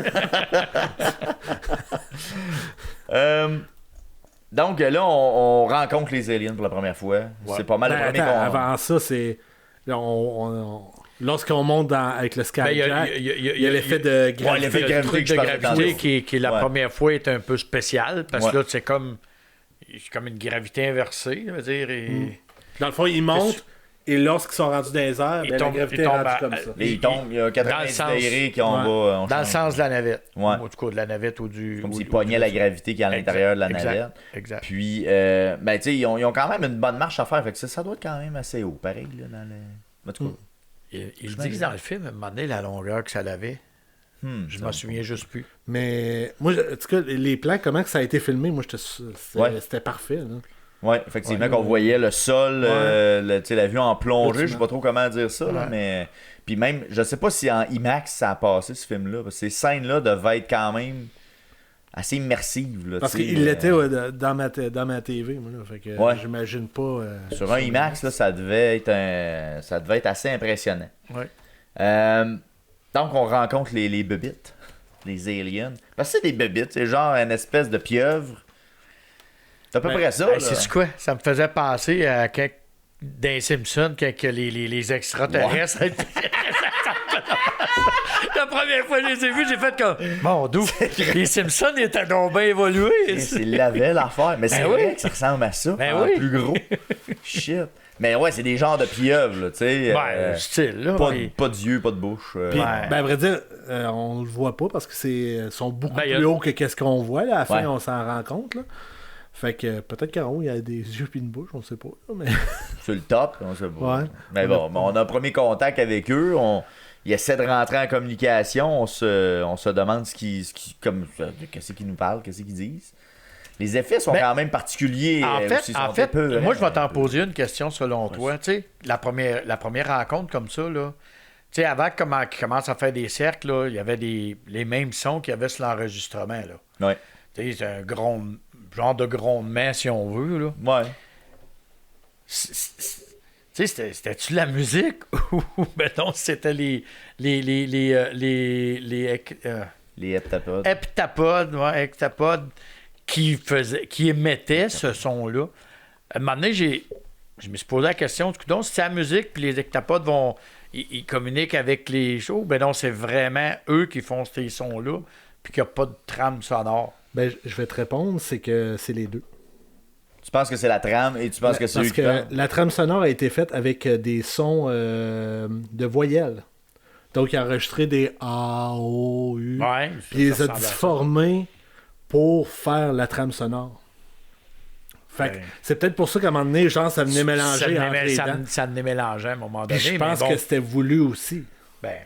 Donc là, on rencontre les aliens pour la première fois. C'est pas mal Ben, le premier attends, qu'on... avant ça, c'est. Lorsqu'on monte avec le Ben, Skyjack, il y a l'effet de gravité. Ouais, l'effet de Le gravité truc que je de parlais gravité tantôt. qui la Ouais. première fois est un peu spécial parce Ouais. que là c'est comme une gravité inversée, je veux dire. Et... Dans le fond, ils montent, et lorsqu'ils sont rendus dans les airs, Ils ben, la tombent- gravité ils est tombent rendue à- comme ça. Ils tombent, il y a 90 Dans le sens- degrés qu'on Ouais. va... on Dans le change. sens de la navette. Ouais. Ou du coup de la navette ou du. Comme ou- s'ils ou pognaient du- la gravité qui est à l'intérieur de la Exact, navette. Exact. Puis, ben, tu sais, ils ont quand même une bonne marche à faire. Fait que ça doit être quand même assez haut, pareil, là, dans le... En tout cas, Ils disent dans le film, à un moment donné, la longueur que ça avait. Je m'en souviens juste plus. Mais moi, en tout cas, les plans, comment que ça a été filmé, moi, Ouais. c'était parfait. Là. Ouais, effectivement, Ouais, qu'on ouais. voyait le sol, tu sais, la vue en plongée, Bâtiment. je sais pas trop comment dire ça, là, Ouais. mais... Puis même, je sais pas si en IMAX ça a passé, ce film-là, parce que ces scènes-là devaient être quand même assez immersives, là, Parce tu sais, qu'il l'était dans ma TV, moi, là. Fait que Ouais. j'imagine pas. Sur un IMAX, là, ça devait être assez impressionnant. Ouais. Donc, on rencontre les bébites, les aliens. Parce que c'est des bébites, c'est genre une espèce de pieuvre. C'est à peu Ben, près ça, Hey, là. c'est quoi? Ça me faisait penser à dans Simpsons, quand que les extraterrestres... La première fois que je les ai vus, j'ai fait comme... Mon Dieu, les Simpsons étaient donc bien évolués. C'est la belle affaire. Mais c'est vrai que ça ressemble à ça, en plus gros. Shit. Mais ouais, c'est des genres de pieuvres, là, tu sais. Style, là. Pas d'yeux, pas de bouche. Puis, à vrai dire, on le voit pas parce que sont beaucoup plus hauts que qu'est-ce qu'on voit. Là. À la fin, on s'en rend compte. Là. Fait que peut-être qu'en haut, il y a des yeux et une bouche, on sait pas. Là, mais... Sur le top, on sait pas. Ouais. Mais bon, on a un premier contact avec eux. Ils essaient de rentrer en communication. On se demande qu'est-ce qu'ils nous parlent, qu'est-ce qu'ils disent. Les effets sont quand même particuliers. En fait, moi, je vais t'en poser une question selon toi. Tu sais, la première rencontre comme ça, là, tu sais, avant qu'ils commencent à faire des cercles, là, il y avait les mêmes sons qu'il y avait sur l'enregistrement. Là. Ouais. Tu sais, c'est un genre de grondement, si on veut. Là. Ouais. Tu sais, c'était-tu la musique ou ben non, c'était les heptapodes qui émettaient ce son-là. À un moment donné, je me suis posé la question, donc si c'est la musique, puis les heptapodes ils communiquent avec les shows, ben non, c'est vraiment eux qui font ces sons-là, puis qu'il n'y a pas de trame sonore. Ben, je vais te répondre, c'est que c'est les deux. Tu penses que c'est la trame et tu penses que c'est eux qui Parce que la trame sonore a été faite avec des sons de voyelles. Donc, il a enregistré des A, O, U. Ouais, puis il les a difformés pour faire la trame sonore. Fait que c'est peut-être pour ça qu'à un moment donné, genre, ça venait mélanger entre les dents. Ça venait mélanger à un moment donné. Puis je pense que c'était voulu aussi.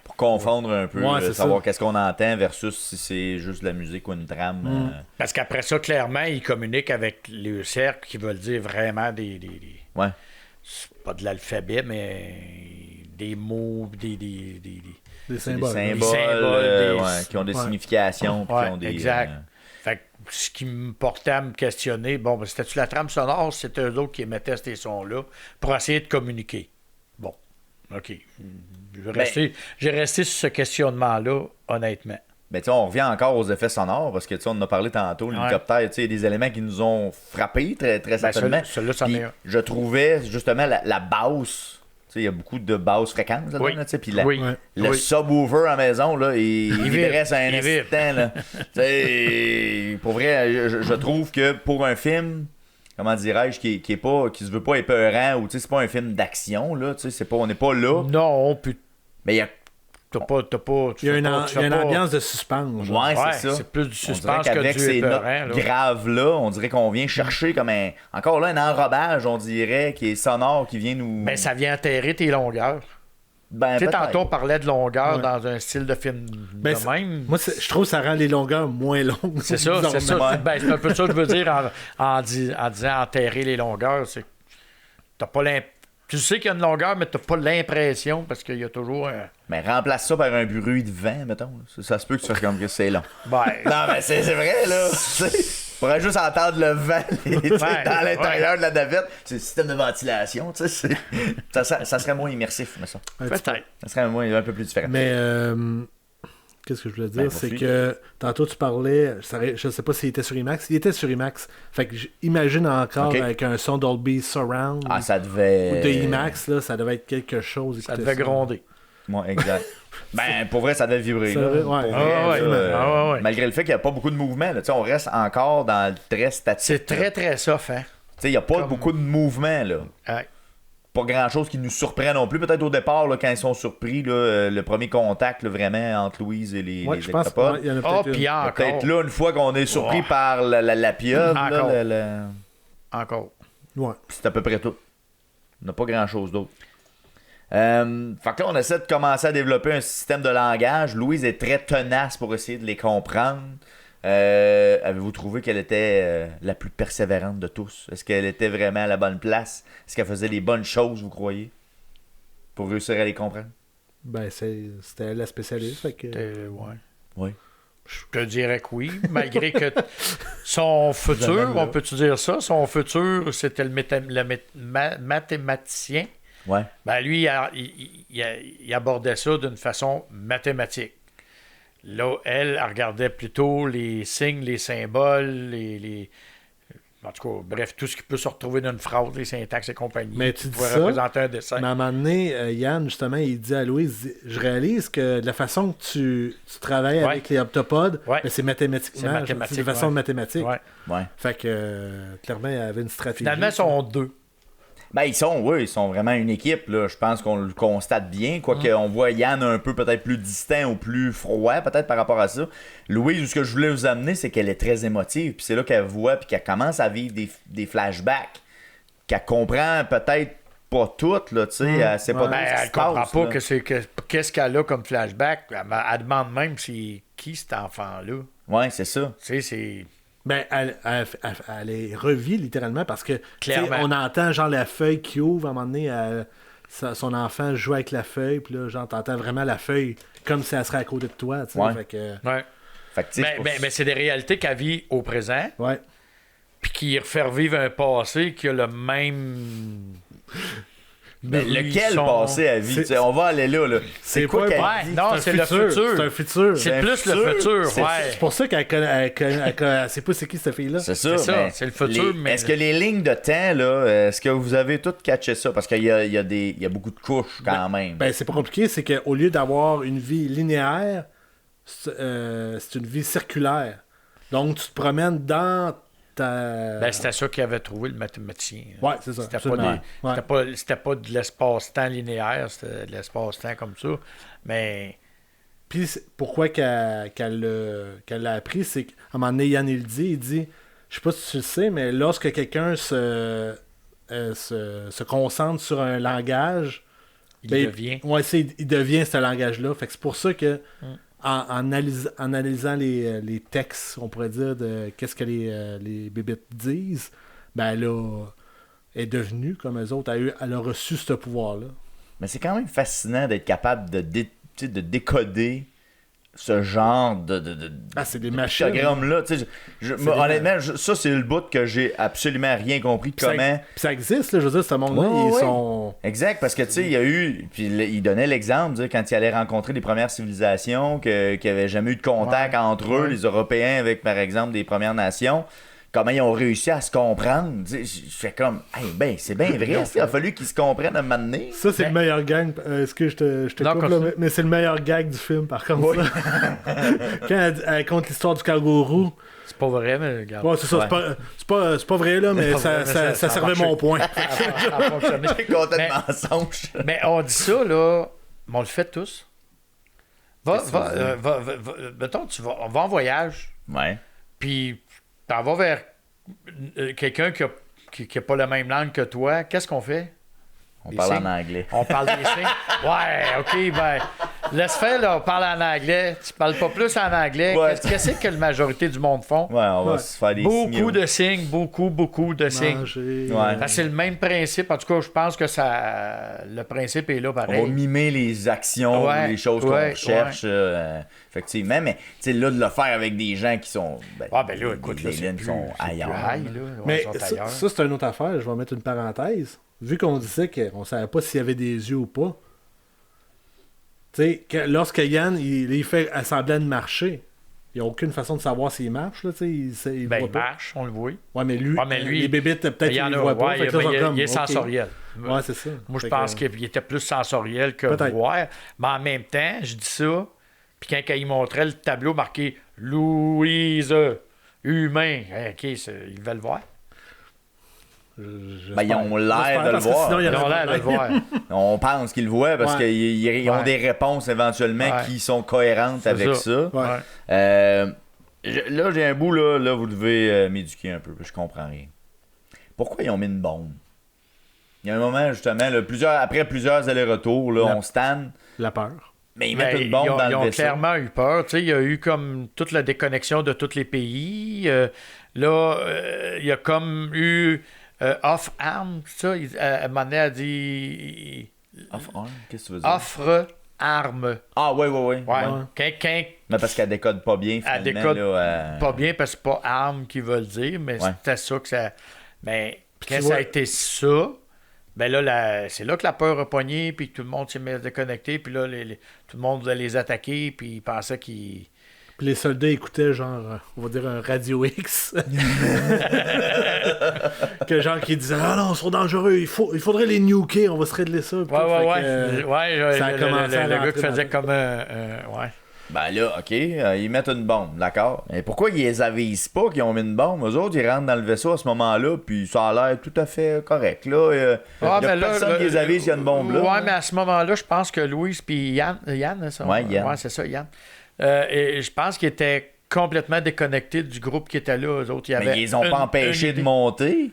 Pour confondre un peu, savoir qu'est-ce qu'on entend versus si c'est juste de la musique ou une trame. Parce qu'après ça, clairement, ils communiquent avec les cercles qui veulent dire vraiment des c'est pas de l'alphabet, mais des mots, des symboles. Des symboles qui ont des significations. Qui ont des, exact. Fait que ce qui me portait à me questionner, c'était-tu la trame sonore, c'était eux autres qui émettaient ces sons-là pour essayer de communiquer. Bon, OK. J'ai resté sur ce questionnement-là, honnêtement. Ben, on revient encore aux effets sonores parce que on en a parlé tantôt, l'hélicoptère, il y a des éléments qui nous ont frappés très, très certainement. Celui-là, c'en est un. Je trouvais justement la basse. Il y a beaucoup de basses fréquences là-dedans. Puis le subwoofer à la maison, là, il reste un instant. Là. Pour vrai, je trouve que pour un film, comment dirais-je, qui se veut pas épeurant ou c'est pas un film d'action, là, on n'est pas là. Non, mais il y a il y a une ambiance de suspense. Ouais, c'est ça. C'est plus du suspense que avec du ces notes épeurant. graves-là, on dirait qu'on vient chercher comme encore là, un enrobage, on dirait, qui est sonore, qui vient nous... Ben, ça vient enterrer tes longueurs. Tu sais, tantôt, on parlait de longueur dans un style de film de même. Moi, je trouve que ça rend les longueurs moins longues. C'est ça, c'est ça. Ben, c'est un peu ça que je veux dire en disant enterrer les longueurs. C'est t'as pas tu sais qu'il y a une longueur, mais t'as pas l'impression parce qu'il y a toujours un... Mais remplace ça par un bruit de vent, mettons. Ça se peut que tu fasses comme que c'est long. Ben... Non, mais c'est vrai, là. Tu pourrais juste entendre le vent dans l'intérieur de la navette. C'est le système de ventilation, tu sais. Ça serait moins immersif, mais ça. Peut-être. Ça serait un peu plus différent. Mais... qu'est-ce que je voulais dire, c'est que tantôt tu parlais, je sais pas s'il était sur IMAX, il était sur IMAX, fait que j'imagine encore avec un son Dolby Surround ça devait... ou de IMAX, là, ça devait être quelque chose. Ça devait gronder. Ouais, exact. Ben, pour vrai, ça devait vibrer. Malgré le fait qu'il n'y a pas beaucoup de mouvement, là, on reste encore dans le très statique. C'est très, très soft, hein? Il n'y a pas beaucoup de mouvement, là. Ouais. Pas grand chose qui nous surprend non plus. Peut-être au départ, là, quand ils sont surpris, là, le premier contact là, vraiment entre Louise et les hectapodes. Peut-être là, une fois qu'on est surpris par la pieuvre. Encore. Ouais. C'est à peu près tout. On n'a pas grand chose d'autre. Fait que là, on essaie de commencer à développer un système de langage. Louise est très tenace pour essayer de les comprendre. Avez-vous trouvé qu'elle était la plus persévérante de tous? Est-ce qu'elle était vraiment à la bonne place? Est-ce qu'elle faisait les bonnes choses, vous croyez? Pour réussir à les comprendre? Ben, c'était elle la spécialiste. Fait que... Oui. Je te dirais que oui, malgré que son futur, on peut-tu dire ça? Son futur, c'était le mathématicien. Ouais. Ben, lui, il abordait ça d'une façon mathématique. Là, elle regardait plutôt les signes, les symboles, En tout cas, bref, tout ce qui peut se retrouver dans une phrase, les syntaxes et compagnie. Mais tu dis pourrait ça, représenter un dessin. Mais à un moment donné, Yann, justement, il dit à Louise, je réalise que de la façon que tu travailles avec les octopodes, Ouais. ben, c'est mathématiquement. C'est mathématique, C'est de façon mathématique. Ouais. Ouais. Fait que, clairement, il y avait une stratégie. Finalement, ils sont deux. Ben, ils sont vraiment une équipe, là. Je pense qu'on le constate bien. Quoique, on voit Yann un peu peut-être plus distinct ou plus froid, peut-être par rapport à ça. Louise, ce que je voulais vous amener, c'est qu'elle est très émotive. Puis c'est là qu'elle voit, puis qu'elle commence à vivre des flashbacks. Qu'elle comprend peut-être pas toutes, là, tu sais. Elle sait pas tout ce qui Elle se comprend passe, pas là. qu'est-ce qu'elle a comme flashback. Elle demande même c'est qui cet enfant-là. Ouais, c'est ça. Tu sais, c'est. Ben, elle les revit littéralement parce que tu sais, Clairement. on entend genre la feuille qui ouvre à un moment donné, son enfant joue avec la feuille, puis là, genre, t'entends vraiment la feuille comme si elle serait à côté de toi. Tu sais, Ouais. fait que, Ouais. Fait que, tu sais, c'est pour- Mais c'est des réalités qu'elle vit au présent, ouais. puis qui refait revivre un passé qui a le même. Ben, Ils lequel sont- passer à vie? Tu sais, on va aller là. C'est quoi pas- qu'elle Ouais, dit? non, c'est le futur. C'est un futur. C'est un plus futur. le futur, C'est- ouais. C'est pour ça elle sait pas c'est qui cette fille-là. C'est ça, C'est ça, mais c'est le futur, mais- Est-ce que les lignes de temps, là, est-ce que vous avez toutes catché ça? Parce qu'il y a beaucoup de couches quand même. Ben, c'est pas compliqué, c'est qu'au lieu d'avoir une vie linéaire, c'est une vie circulaire. Donc, tu te promènes dans ta... Ben, c'était ça qu'il avait trouvé le mathématicien. Ouais, c'est ça. C'était pas, absolument. des- Ouais. c'était pas de l'espace-temps linéaire, c'était de l'espace-temps comme ça. Mais Puis pourquoi qu'elle l'a appris, c'est qu'à un moment donné, Yann il dit, je sais pas si tu le sais, mais lorsque quelqu'un se concentre sur un langage, il ben, devient. Ouais, il devient ce langage-là. Fait que c'est pour ça que en analysant les textes, on pourrait dire, de qu'est-ce que les bébites disent, ben elle est devenue comme eux autres. Elle a reçu ce pouvoir-là. Mais c'est quand même fascinant d'être capable de décoder ce genre de Ah, c'est des machines. pictogrammes-là. Tu sais, honnêtement, ça, c'est le bout que j'ai absolument rien compris. Puis ça- Comment. puis ça existe, là, je veux dire, ce monde-là, Ouais, ils ouais. sont... Exact, parce que tu sais, il y a eu. Puis il donnait l'exemple, tu sais, quand il allait rencontrer les premières civilisations, qu'il n'y avait jamais eu de contact entre eux, les Européens, avec par exemple des Premières Nations. Comment ils ont réussi à se comprendre. Tu sais, je fais comme, hey, ben, c'est bien vrai, il a fallu qu'ils se comprennent à un moment donné. Ça, c'est le meilleur gag. Est-ce que je te Non, coupe, là, continue. mais c'est le meilleur gag du film, par contre. ça. Quand elle conte l'histoire du kangourou. C'est pas vrai, mais regarde. Ouais, c'est ça. Ouais. C'est pas vrai, là, mais pas ça, vrai, mais ça ça servait marchait. mon point. Ça a fonctionné. J'ai compté Mais- de mensonges. Mais on dit ça, là, mais on le fait tous. Qu'est-ce que ça veut Mettons, on va en voyage, Ouais. puis t'en vas vers quelqu'un qui a pas la même langue que toi. Qu'est-ce qu'on fait? On Des parle signes. en anglais. On parle des signes. Ouais, OK, ben, laisse faire, là, on parle en anglais. Tu parles pas plus en anglais. Ouais. Qu'est-ce que la majorité du monde font? Ouais, on va Ouais. se faire des Beaucoup signaux. de signes, beaucoup de signes. Manger, Ouais. Ben, c'est le même principe. En tout cas, je pense que le principe est là On va pareil. mimer les actions, Ouais, les choses qu'on ouais, recherche. Effectivement, mais tu sais, là, de le faire avec des gens qui sont. Ah, ben là, écoute, des là, c'est aliens plus, qui sont c'est plus ailleurs. high, là. Ouais, Mais ils sont ça, ailleurs. ça, c'est une autre affaire. Je vais mettre une parenthèse. Vu qu'on disait qu'on savait pas s'il y avait des yeux ou pas, tu sais, lorsque Yann, il fait semblant de marcher, il n'y a aucune façon de savoir s'il marche, là, tu sais, il Ben, voit il pas. marche, on le voit. Ouais, mais lui, Ouais, mais lui, les bébites, peut-être Il y qu'il en ne a, voit pas. ouais, Fait que là, il, ils sont comme, il est ok. sensoriel. Ouais, c'est ça. Moi, je Fait pense que- qu'il était plus sensoriel que Peut-être. voir. Mais en même temps, je dis ça, puis quand il montrait le tableau marqué « Louise, humain », OK, il devait le voir. Ben, ils ont l'air J'espère, de le parce que voir. sinon, il y Ils en ont a l'air de le voir. On pense qu'ils le voient parce Ouais. qu'ils ont Ouais. des réponses éventuellement Ouais. qui sont cohérentes avec ça. ça. Ouais. Euh, là, j'ai un bout, là vous devez m'éduquer un peu, je comprends rien. Pourquoi ils ont mis une bombe? Il y a un moment, justement, là, après plusieurs allers-retours, là, La- on stanne, La peur. mais ils Ben, mettent une bombe ils ont, dans ils le ont vaisseau. clairement eu peur. Tu sais, il y a eu comme toute la déconnexion de tous les pays. Il y a comme eu off-arm, ça. À un moment donné, elle dit Off-arm? Qu'est-ce que tu veux dire? offre-arme. Ah, ouais. Ouais. Ouais. Quand Mais parce qu'elle décode pas bien, finalement. Elle décode là, pas bien parce que c'est pas arme qu'ils veulent dire, mais Ouais. c'était ça que ça. Mais quand tu ça vois- a été ça, ben là, c'est là que la peur a pogné, puis que tout le monde s'est mis à se déconnecter, puis là, tout le monde voulait les attaquer, puis ils pensaient qu'ils. Puis les soldats écoutaient, genre, on va dire un Radio X. Que genre qui disait, ah non, ils sont dangereux, il faudrait les nuker, on va se régler ça. Ouais. Ça a commencé à le gars rentrer qui faisait dans- comme ouais. Ben là, OK, ils mettent une bombe, d'accord. Mais pourquoi ils les avisent pas qu'ils ont mis une bombe? Eux autres, ils rentrent dans le vaisseau à ce moment-là, puis ça a l'air tout à fait correct. Là, il y a mais là, personne qui les avise qu'il y a une bombe là. Ouais, mais à ce moment-là, je pense que Louise puis Yann, ça? Ouais, Yann. Ouais, c'est ça, Yann. Et je pense qu'ils étaient complètement déconnectés du groupe qui était là. Eux autres, il y avait Mais ils les ont pas empêchés de monter.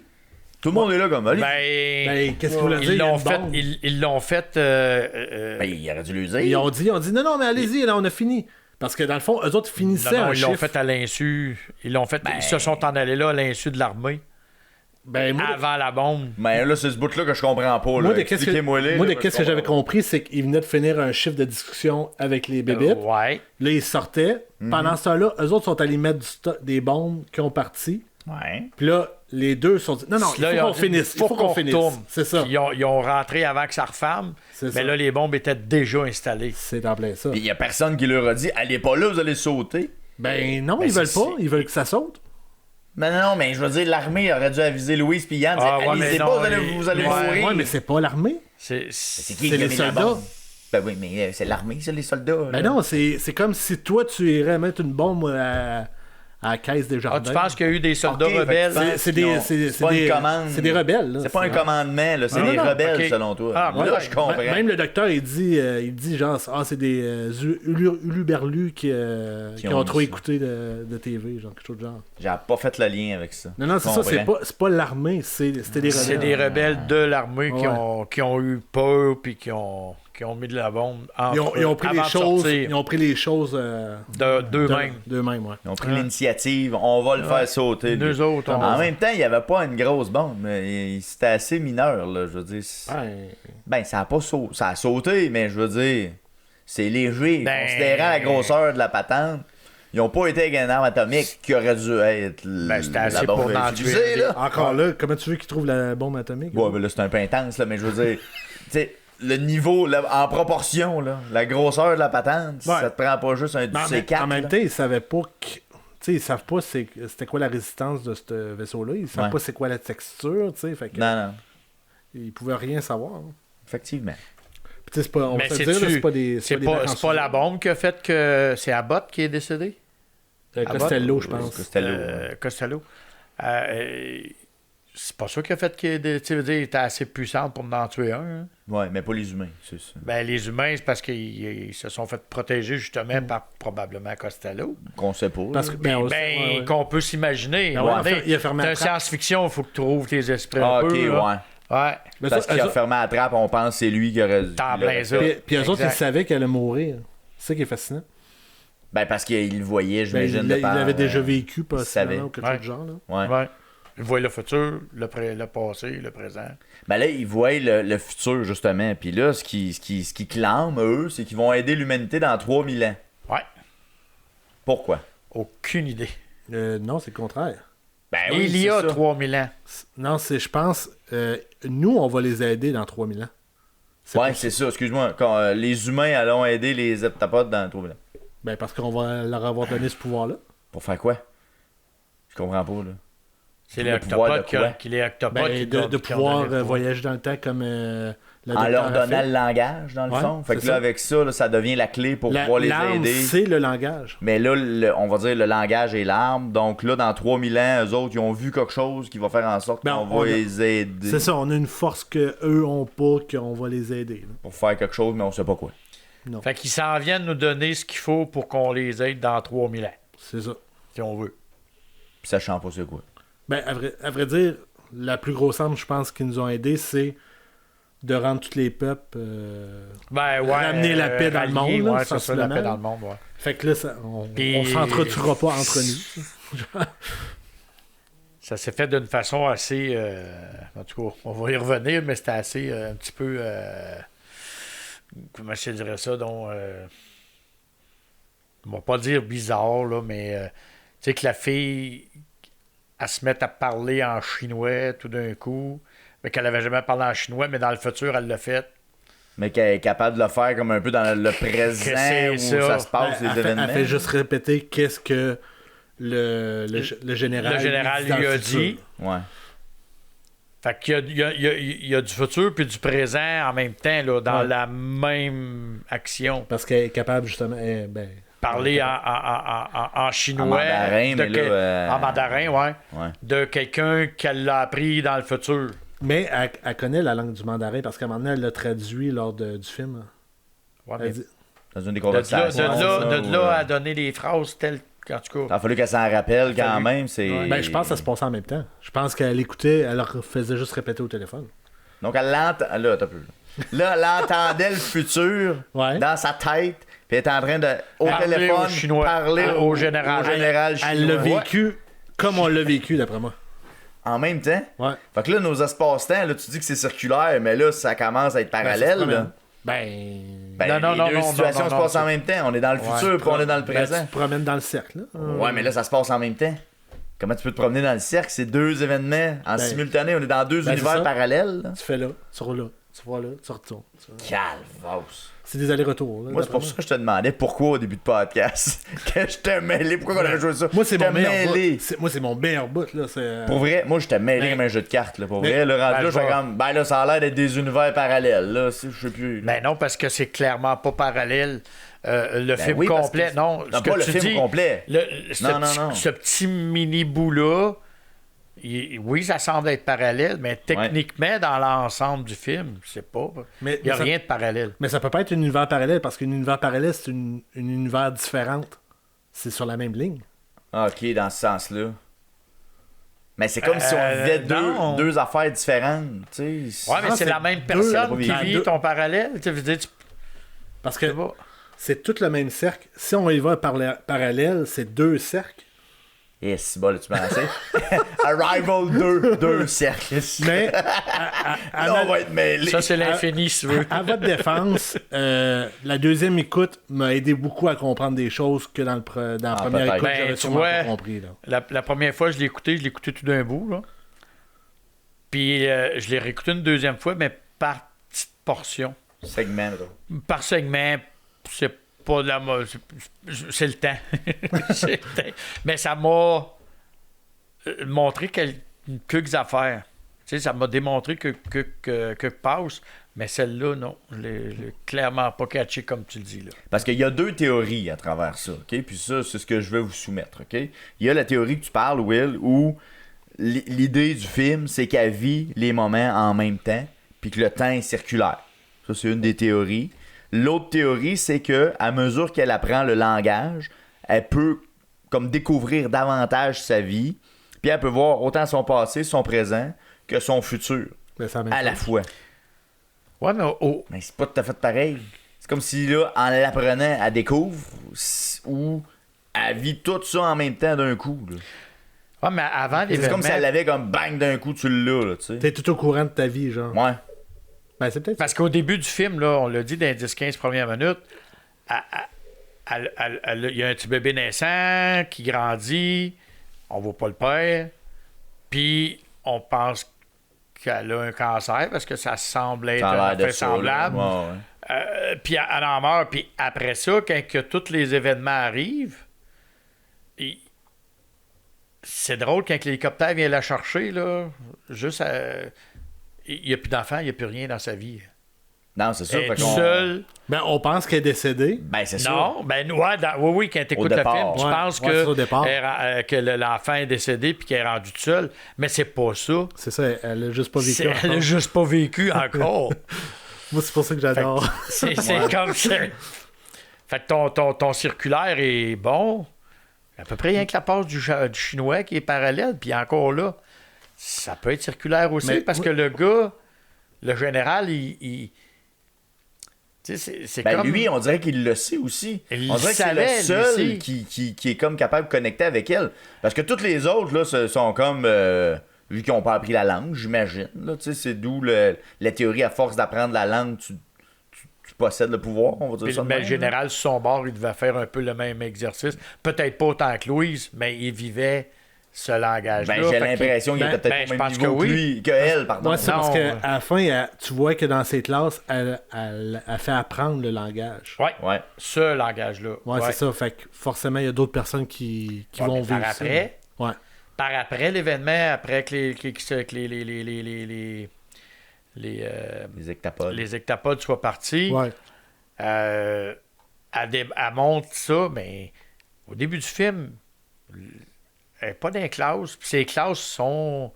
Tout le monde est là comme allez. Ben, qu'est-ce que vous voulez dire? ils Il y a l'ont une fait. bombe. Ils l'ont fait. Ben, il aurait dû le dire. Ils ont dit, non, mais allez-y, là, on a fini. Parce que dans le fond, eux autres finissaient Non, un ils l'ont chiffre. fait à l'insu. Ils l'ont fait. Ils se sont en allés là à l'insu de l'armée. Ben, moi, Avant la bombe. Mais là, c'est ce bout-là que je comprends pas. moi, Là. de qu'est-ce que j'avais compris, c'est qu'ils venaient de finir un chiffre de discussion avec les bébites. Ouais. Là, ils sortaient. Pendant ce temps-là, eux autres sont allés mettre des bombes qui ont parti. Ouais. Puis là, les deux sont dit, non, il Là, ils faut ont qu'on dit, finisse. Il faut qu'on finisse. retourne. C'est ça. Puis ils ont rentré avant que ça referme. C'est Mais ça. là, les bombes étaient déjà installées. C'est en plein ça. Puis il y a personne qui leur a dit allez pas là, vous allez sauter. Ben non, Ben, ils veulent c'est- pas. Ils veulent que ça saute. Mais non, mais je veux dire, l'armée aurait dû aviser Louise puis Yann. Ah, ouais, Allez-y mais pas, non, vous allez ouais, mourir. Ouais, mais c'est pas l'armée. C'est C'est c'est les soldats. Ben oui, mais c'est l'armée, ça, les soldats. Ben là. non, c'est comme si toi, tu irais mettre une bombe à la caisse des Ah, jardins. tu penses qu'il y a eu des soldats Ok, fait que rebelles? C'est Non, des, c'est pas une commande. C'est des rebelles. Là. C'est pas un commandement, là, c'est Non, des non, rebelles, ok. selon toi. Ah, là, ouais. je comprends. Même le docteur, il dit genre, c'est des uluberlus qui ont ont trop mis écouté de TV, genre quelque chose de genre. J'ai pas fait le lien avec ça. Non, c'est ça, c'est pas l'armée, c'était des rebelles. C'est des rebelles de l'armée qui ont eu peur puis qui ont mis de la bombe Ils ont pris les avant de choses, sortir ils ont pris les choses d'eux-mêmes. d'eux-mêmes, ouais. Ils ont pris l'initiative, on va le faire sauter. lui. Nous autres, on- En même temps, il n'y avait pas une grosse bombe. Mais c'était assez mineur, là, je veux dire. Ouais. Ben, ça a pas sauté. Ça a sauté, mais je veux dire, c'est léger. Ben- Considérant la grosseur de la patente, ils n'ont pas été avec une arme atomique qui aurait dû être c'était la assez bombe pour en utilisée, tuer. là. Encore là, comment tu veux qu'ils trouvent la bombe atomique? Ouais, mais là, c'est un peu intense, là, mais je veux dire, tu sais, le niveau, là, en proportion, là, la grosseur de la patente, Ouais. ça te prend pas juste un du C4. En même là. temps, ils savaient pas que. Tu sais, ils savent pas c'était quoi la résistance de ce vaisseau-là. Ils savent Ouais. pas c'est quoi la texture, tu sais. Fait que Non, non, ils pouvaient rien savoir. hein. effectivement. Puis, tu sais, c'est pas. On Mais va se dire, là, c'est pas des. c'est des pas, vacances c'est pas la sur- bombe qui a fait que c'est Abbott qui est décédé? Costello, je pense. Costello. Costello. C'est pas ça qui a fait qu'il était assez puissant pour en tuer un. Hein? Ouais, mais pas les humains, c'est ça. Ben, les humains, c'est parce qu'ils se sont fait protéger justement par probablement Costello. Qu'on sait pas. Parce là. que, ben, on- Ben, ouais, ouais. qu'on peut s'imaginer. Ben ouais, Regardez, il a fermé la c'est un trappe. science-fiction, il faut que tu trouves tes esprits Ah, un ok, peu. là. ouais. Ouais. Mais Parce ça, qu'il a eux- fermé la trappe, on pense que c'est lui qui aurait dû. T'en il aurait plein ça. fait. Puis eux autres, ils Exact. savaient qu'elle allait mourir. C'est ça qui est fascinant. Ben, parce qu'il le voyait, Ben, j'imagine. il de par, avait déjà vécu, il pas savait. ou quelque Ouais. chose de genre. Là. Ouais. Ouais. Il voit le futur, le passé, le présent. Ben là, ils voient le futur, justement. Puis là, ce qui clament, eux, c'est qu'ils vont aider l'humanité dans 3000 ans. Ouais. Pourquoi? Aucune idée. Non, c'est le contraire. Ben Il y a c'est ça. 3000 ans. Non, je pense, nous, on va les aider dans 3000 ans. Ouais, c'est ça, excuse-moi. Quand, les humains allons aider les heptapodes dans 3000 ans. Ben, parce qu'on va leur avoir donné ce pouvoir-là. Pour faire quoi? Je comprends pas, là. C'est Le les pouvoir octopodes de quoi? qui les octopodes Ben, qui de qui ont pouvoir donné le pouvoir. voyager dans le temps comme la En leur docteur a donnant fait. le langage, dans le Ouais, fond. Fait que c'est là, ça. avec ça, là, ça devient la clé pour pouvoir les L'arme, aider. c'est le langage. Mais là, on va dire le langage et l'arme. Donc là, dans 3000 ans, eux autres, ils ont vu quelque chose qui va faire en sorte Ben, qu'on on va a- les aider C'est ça, on a une force qu'eux ont pas, qu'on va les aider. là. pour faire quelque chose, mais on sait pas quoi. Fait qu'ils s'en viennent nous donner ce qu'il faut pour qu'on les aide dans 3000 ans, C'est ça. si on veut. Puis sachant pas c'est quoi. Ben, à vrai dire, la plus grosse arme, je pense, qu'ils nous ont aidés, c'est de rendre tous les peuples. Ben ouais. Ramener la paix dans le rallier, monde, là, ouais, c'est ça, la sensiblement. paix dans le monde, ouais. Fait que là, on Puis- s'entretuera pas entre nous. Ça s'est fait d'une façon assez. En tout cas, on va y revenir, mais c'était assez un petit peu. Comment je dirais ça? Donc. On va pas dire bizarre, là, mais. Tu sais, que la fille. Elle se mette à parler en chinois tout d'un coup. Mais qu'elle avait jamais parlé en chinois, mais dans le futur, elle l'a fait. Mais qu'elle est capable de le faire comme un peu dans le présent c'est où ça. ça se passe, Ben, les événements. Elle fait juste répéter qu'est-ce que le général, Le général dit dans lui le a futur. dit. Ouais. Fait qu'il y a du futur puis du présent en même temps, là, dans la même action. Parce qu'elle est capable, justement. Parler en chinois. En mandarin, mais là, en mandarin, Ouais. de quelqu'un qu'elle l'a appris dans le futur. Mais elle connaît la langue du mandarin parce qu'à un moment donné, elle l'a traduit lors du film. Ouais, Elle mais dit- Dans une des de là, conversations. à donner les phrases telles qu'en tout Il cas. a fallu qu'elle s'en rappelle quand même. C'est... Ben, je pense que ça se passait en même temps. Je pense qu'elle écoutait, elle leur faisait juste répéter au téléphone. Donc elle l'entend. Là, t'as peu. Là, elle entendait le futur Ouais. dans sa tête. Puis elle est en train de, au Parler téléphone, au Chinois. parler Au général. chinois. Elle l'a vécu comme on l'a vécu, d'après moi. En même temps. Ouais. Fait que là, nos espaces-temps, là, tu dis que c'est circulaire, mais là, ça commence à être parallèle. là. Ben, Non, les deux situations se passent en même temps. On est dans le futur puis on est dans le Ben, présent. tu te promènes dans le cercle. Là. Ouais, mais là, ça se passe en même temps. Comment tu peux te promener dans le cercle? C'est deux événements en simultané. On est dans deux ben, c'est univers ça. parallèles. là. Tu fais là, tu roules là, tu vois là, tu retournes. Calvasse. C'est des allers-retours. là, Moi, c'est pour d'après ça que je te demandais pourquoi au début de podcast. Que je t'ai mêlé. Pourquoi on a joué ça? moi, c'est Je mon t'ai meilleur mêlé. bout. Moi, c'est mon meilleur bout. Là. Pour vrai, moi, je t'ai mêlé comme un jeu de cartes. Là. Pour vrai, le rendu là, je fais comme. Ben là, ça a l'air d'être des univers parallèles. Là, je sais plus. là. Ben non, parce que c'est clairement pas parallèle. Le film oui, parce complet, que- non. Non, ce que pas le tu film dis, complet. Non. Ce petit mini-bout-là, oui, ça semble être parallèle, mais techniquement, dans l'ensemble du film, c'est pas. Mais- Il n'y a mais ça- rien de parallèle. Mais ça peut pas être un univers parallèle parce qu'un univers parallèle, c'est une univers différente. C'est sur la même ligne. Ah, ok, dans ce sens-là. Mais c'est comme si on vivait non. deux affaires différentes. Tu sais. Ouais, mais Ah, c'est c'est la même deux- personne qui Ben, vit deux- ton parallèle. Tu veux dire, Parce que sais pas. c'est tout le même cercle. Si on y va parallèle, c'est deux cercles. Et c'est bon, là, tu m'as lancé. Arrival 2 cercles. Mais Là, on va être mêlés. Ça, c'est l'infini, si tu veux. à votre défense, la deuxième écoute m'a aidé beaucoup à comprendre des choses que dans la première peut-être. écoute, Ben, j'avais tu sûrement vois, pas compris. Là. La première fois, je l'ai écouté tout d'un bout. Là. Puis je l'ai réécouté une deuxième fois, mais par petite portion. Segment, là. Par segment, c'est pas de la c'est le temps. C'est le temps. Mais ça m'a montré quelques affaires. Tu sais, ça m'a démontré que passe, mais celle-là, non. Je l'ai clairement pas catché comme tu le dis. Là. Parce qu'il y a deux théories à travers ça, OK? Puis ça, c'est ce que je vais vous soumettre, OK? Il y a la théorie que tu parles, Will, où l'idée du film, c'est qu'elle vit les moments en même temps, puis que le temps est circulaire. Ça, c'est une des théories. L'autre théorie, c'est que à mesure qu'elle apprend le langage, elle peut comme découvrir davantage sa vie, puis elle peut voir autant son passé, son présent, que son futur, Mais c'est la même à la chose. fois. Ouais, mais Mais c'est pas tout à fait pareil. C'est comme si, là, en l'apprenant, elle découvre ou elle vit tout ça en même temps d'un coup. Là. ouais, mais avant C'est l'événement... comme si elle l'avait comme bang d'un coup, tu l'as, là, tu sais. T'es tout au courant de ta vie, genre. Ouais. Ben, c'est peut-être Parce qu'au début du film, là, on l'a dit dans les 10-15 premières minutes, il y a un petit bébé naissant qui grandit, on voit pas le père, puis on pense qu'elle a un cancer parce que ça semble être Ça a un l'air de fait ça, là. semblable. Ouais, ouais. Puis elle en meurt, puis après ça, quand que tous les événements arrivent, c'est drôle quand l'hélicoptère vient la chercher, là, juste il n'y a plus d'enfant, il n'y a plus rien dans sa vie. Non, c'est ça. Elle fait est qu'on- seule. Ben, on pense qu'elle est décédée. Ben, c'est ça. Non, ben ouais, oui, quand tu écoutes le départ. film, tu Ouais, penses ouais, c'est au départ. que l'enfant est décédé puis qu'elle est rendue toute seule, mais c'est pas ça. C'est ça, elle a juste pas vécu. Elle a encore. juste pas vécu encore. Moi, c'est pour ça que j'adore. C'est comme ça. Fait que ton circulaire est bon. À peu près rien que la passe du chinois qui est parallèle, puis encore là, ça peut être circulaire aussi, Mais parce que le gars, le général, il tu sais, c'est Ben, comme... lui, on dirait qu'il le sait aussi. Il On dirait que c'est le savait, lui seul aussi. qui est comme capable de connecter avec elle. Parce que tous les autres, là, sont comme... vu qu'ils n'ont pas appris la langue, j'imagine. Là, tu sais, c'est d'où la théorie, à force d'apprendre la langue, tu possèdes le pouvoir, on va dire Puis ça. le de même, général, sur son bord, il devait faire un peu le même exercice. Peut-être pas autant que Louise, mais il vivait ce langage-là. Ben, j'ai Fait l'impression qu'il était peut-être je au même pense niveau que que oui. lui, que elle, pardon. Ouais, c'est Non, parce qu'à la fin, tu vois que dans ses classes, elle fait apprendre le langage. Ouais, Ouais. ce langage-là. Ouais, c'est ça. Fait que forcément, il y a d'autres personnes qui Ouais, vont mais vivre par ça. après, Ouais. par après l'événement, après que Les ectapodes. les hectapodes soient partis, Ouais. elle montre ça, mais au début du film, elle n'est pas dans les classes. Puis ces classes sont.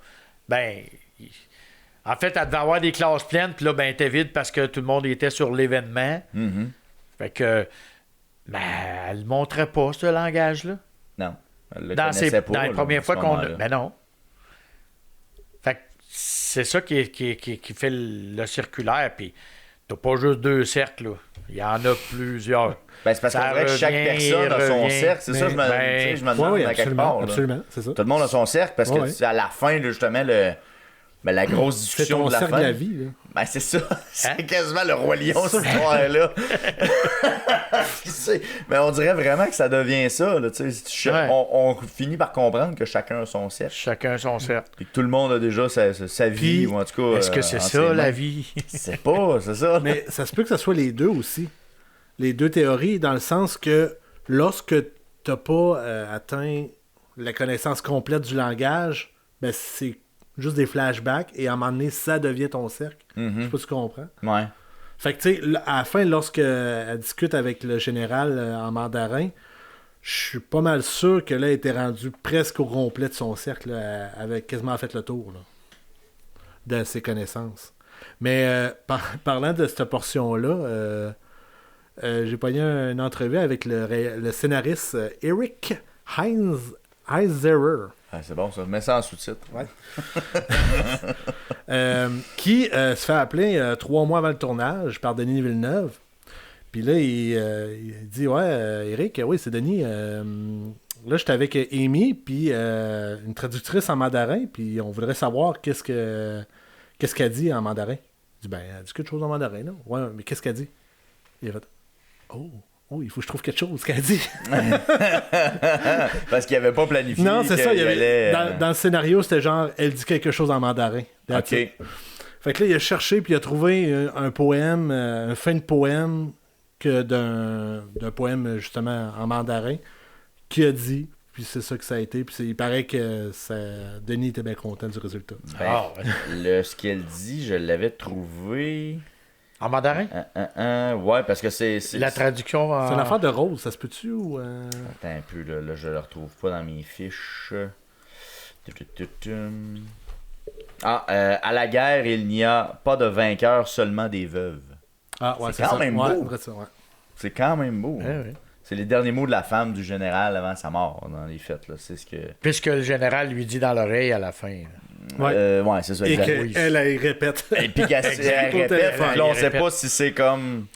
En fait, elle devait avoir des classes pleines, puis là, ben, elle était vide parce que tout le monde était sur l'événement. Mhm. Fait que. Ben, elle ne montrait pas ce langage-là. Non. Elle le Dans connaissait pas, les là, premières à ce fois qu'on. moment-là. Ben non. Fait que c'est ça qui fait le circulaire, puis t'as pas juste 2 cercles, là. Il y en a plusieurs. Ben, c'est parce Ça qu'on dirait que chaque revient, personne a son revient. cercle. C'est ça, je me, Ben, tu sais, je me Ouais, demande oui, à quelque absolument. part. Là. Absolument, c'est ça. Tout le monde a son cercle parce que Ouais. c'est à la fin, là, justement, la grosse C'est discussion ton de la cercle fin. de la vie, là. Ben, c'est ça. C'est Hein? quasiment le Roi Lion, cette histoire-là. Mais on dirait vraiment que ça devient ça. Là, tu sais. Ouais. On finit par comprendre que chacun a son cercle. Chacun son cercle. Et que tout le monde a déjà sa vie, Puis, ou en tout cas. Est-ce que c'est entre ça, ses la mains. vie? C'est pas, c'est ça. Mais ça se peut que ça soit les deux aussi. Les deux théories, dans le sens que lorsque t'as pas atteint la connaissance complète du langage, ben c'est juste des flashbacks et à un moment donné, ça devient ton cercle. Je sais pas si tu comprends. Ouais. Fait que, tu sais, à la fin, lorsque elle discute avec le général en mandarin, je suis pas mal sûr que là, elle était rendue presque au complet de son cercle. Là, elle avait quasiment fait le tour là, de ses connaissances. Mais parlant de cette portion-là, j'ai pogné une entrevue avec le scénariste Eric Heiserer. Ah, c'est bon, ça. Mets ça en sous-titre. Ouais. Qui se fait appeler 3 mois avant le tournage par Denis Villeneuve. Puis là, il dit ouais, Eric, oui, c'est Denis. Là, j'étais avec Amy, puis une traductrice en mandarin, puis on voudrait savoir qu'est-ce qu'elle dit en mandarin. Il dit ben, elle dit quelque chose en mandarin, là. Ouais, mais qu'est-ce qu'elle dit? Il a fait oh, il faut que je trouve quelque chose qu'elle dit. Parce qu'il avait pas planifié. Non, c'est ça. qu'il allait, Dans le scénario, c'était genre, elle dit quelque chose en mandarin. That's OK. it. Fait que là, il a cherché, puis il a trouvé un poème, un fin de poème d'un poème, justement, en mandarin, qui a dit, puis c'est ça que ça a été, puis il paraît que Denis était bien content du résultat. Ben, Ah, ouais. ce qu'elle dit, je l'avais trouvé. En mandarin? Ouais, parce que c'est. La traduction en... C'est une affaire de Rose, ça se peut-tu ou... Attends un peu, là, je le retrouve pas dans mes fiches. À la guerre, il n'y a pas de vainqueur, seulement des veuves. Ah, ouais, C'est quand ça. même Ouais, beau. vrai, ça, ouais. C'est quand même beau. Ouais, hein. ouais. C'est les derniers mots de la femme du général avant sa mort dans les fêtes. Là. C'est ce que. Puisque le général lui dit dans l'oreille à la fin. Ouais. C'est ça, Et exact. qu'elle, elle répète. Et puis qu'elle Exact. répète, téléphone, puis là, on il sait répète. pas si c'est comme.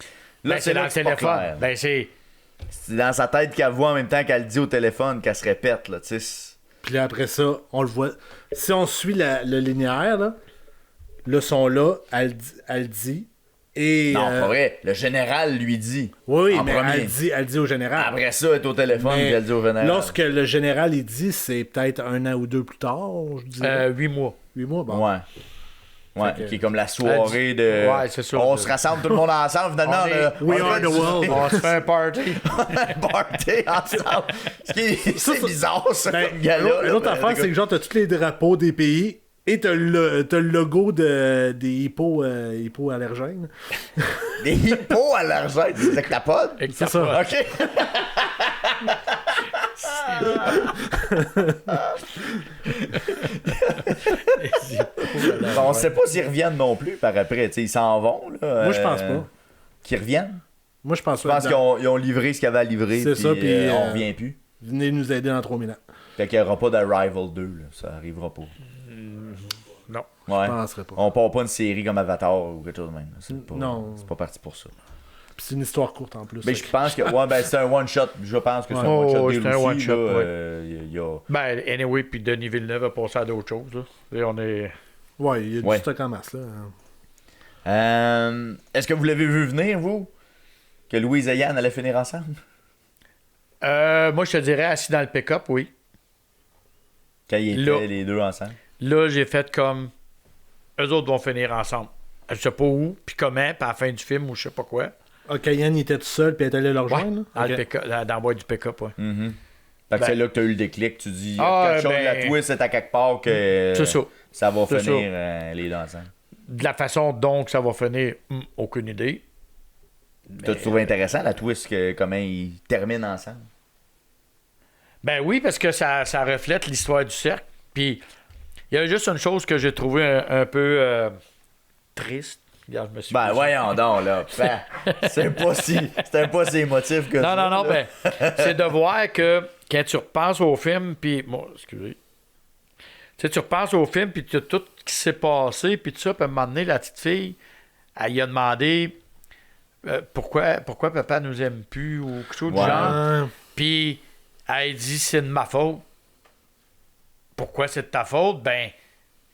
Là, Ben, c'est dans là le que c'est pas téléphone. clair. Ben, c'est... C'est dans sa tête qu'elle voit en même temps qu'elle dit au téléphone, qu'elle se répète. Là, tu sais. Puis là, après ça, on le voit. Si on suit le linéaire, là, le son là, elle dit. Et, Non, pas vrai. Le général lui dit. Oui, en mais premier. elle dit au général. Après ça, elle est au téléphone, Mais puis elle dit au général. lorsque le général il dit, c'est peut-être 1 an ou 2 plus tard, je dirais. 8 mois. 8 mois, bon. Ouais. Ouais, Fait que- qui est comme la soirée de. Ouais, c'est ça. On se rassemble tout le monde ensemble, finalement. On est- là, We on are fait the world. On se fait un party. un party ensemble. Ce qui est, c'est bizarre, ça, Ben, comme gala. là, l'autre ben, affaire, c'est que genre, t'as tous les drapeaux des pays et t'as le logo des hypoallergènes. Des hippos à l'argent, des octapodes. C'est ça. OK. On sait pas s'ils reviennent non plus par après. Tu sais, ils s'en vont. Là, Moi, je pense pas. Qu'ils reviennent. Moi, je pense Je pense qu'ils ont livré ce qu'ils avaient à livrer. C'est puis, ça, puis, on revient plus. Venez nous aider dans 3000 ans. Fait qu'il n'y aura pas d'Arrival 2. Là. Ça arrivera pas. Non. Ouais. Je penserais pas. On part pas une série comme Avatar ou quelque chose de même. C'est pas, Non. C'est pas parti pour ça. Puis c'est une histoire courte en plus. Mais je pense que c'est un one-shot. Je pense que c'est un one-shot. c'est deal un aussi, one-shot, là, ouais. y a... Ben, anyway, puis Denis Villeneuve a passé à d'autres choses. Là. Et on est... Ouais, il y a du Ouais. stock en masse, là. Est-ce que vous l'avez vu venir, vous? Que Louise et Yann allaient finir ensemble? Moi, je te dirais assis dans le pick-up, oui. Quand ils étaient les deux ensemble. Là, j'ai fait comme... Eux autres vont finir ensemble. Je sais pas où, puis comment, puis à la fin du film, ou je sais pas quoi. Ok, Yann, il était tout seul, puis elle est allée le rejoindre. Dans le bois du pick-up, ouais. Mm-hmm. Fait que c'est là que tu as eu le déclic. Tu dis, quelque chose de la twist, c'est à quelque part que ça va finir les deux ensemble. De la façon dont ça va finir, aucune idée. T'as trouvé intéressant la twist, comment ils terminent ensemble? Ben oui, parce que ça reflète l'histoire du cercle. Puis, il y a juste une chose que j'ai trouvé un peu triste. Regarde, je me suis voyons donc, là. C'était pas si émotif que ça. Non, ben, c'est de voir que quand tu repenses au film, puis... Bon, excusez. Tu sais, tu repenses au film, puis tu as tout ce qui s'est passé, puis tout ça, puis à un moment donné, la petite fille, elle lui a demandé pourquoi papa nous aime plus, ou quelque chose du genre. Puis, elle dit, c'est de ma faute. Pourquoi c'est de ta faute? Ben,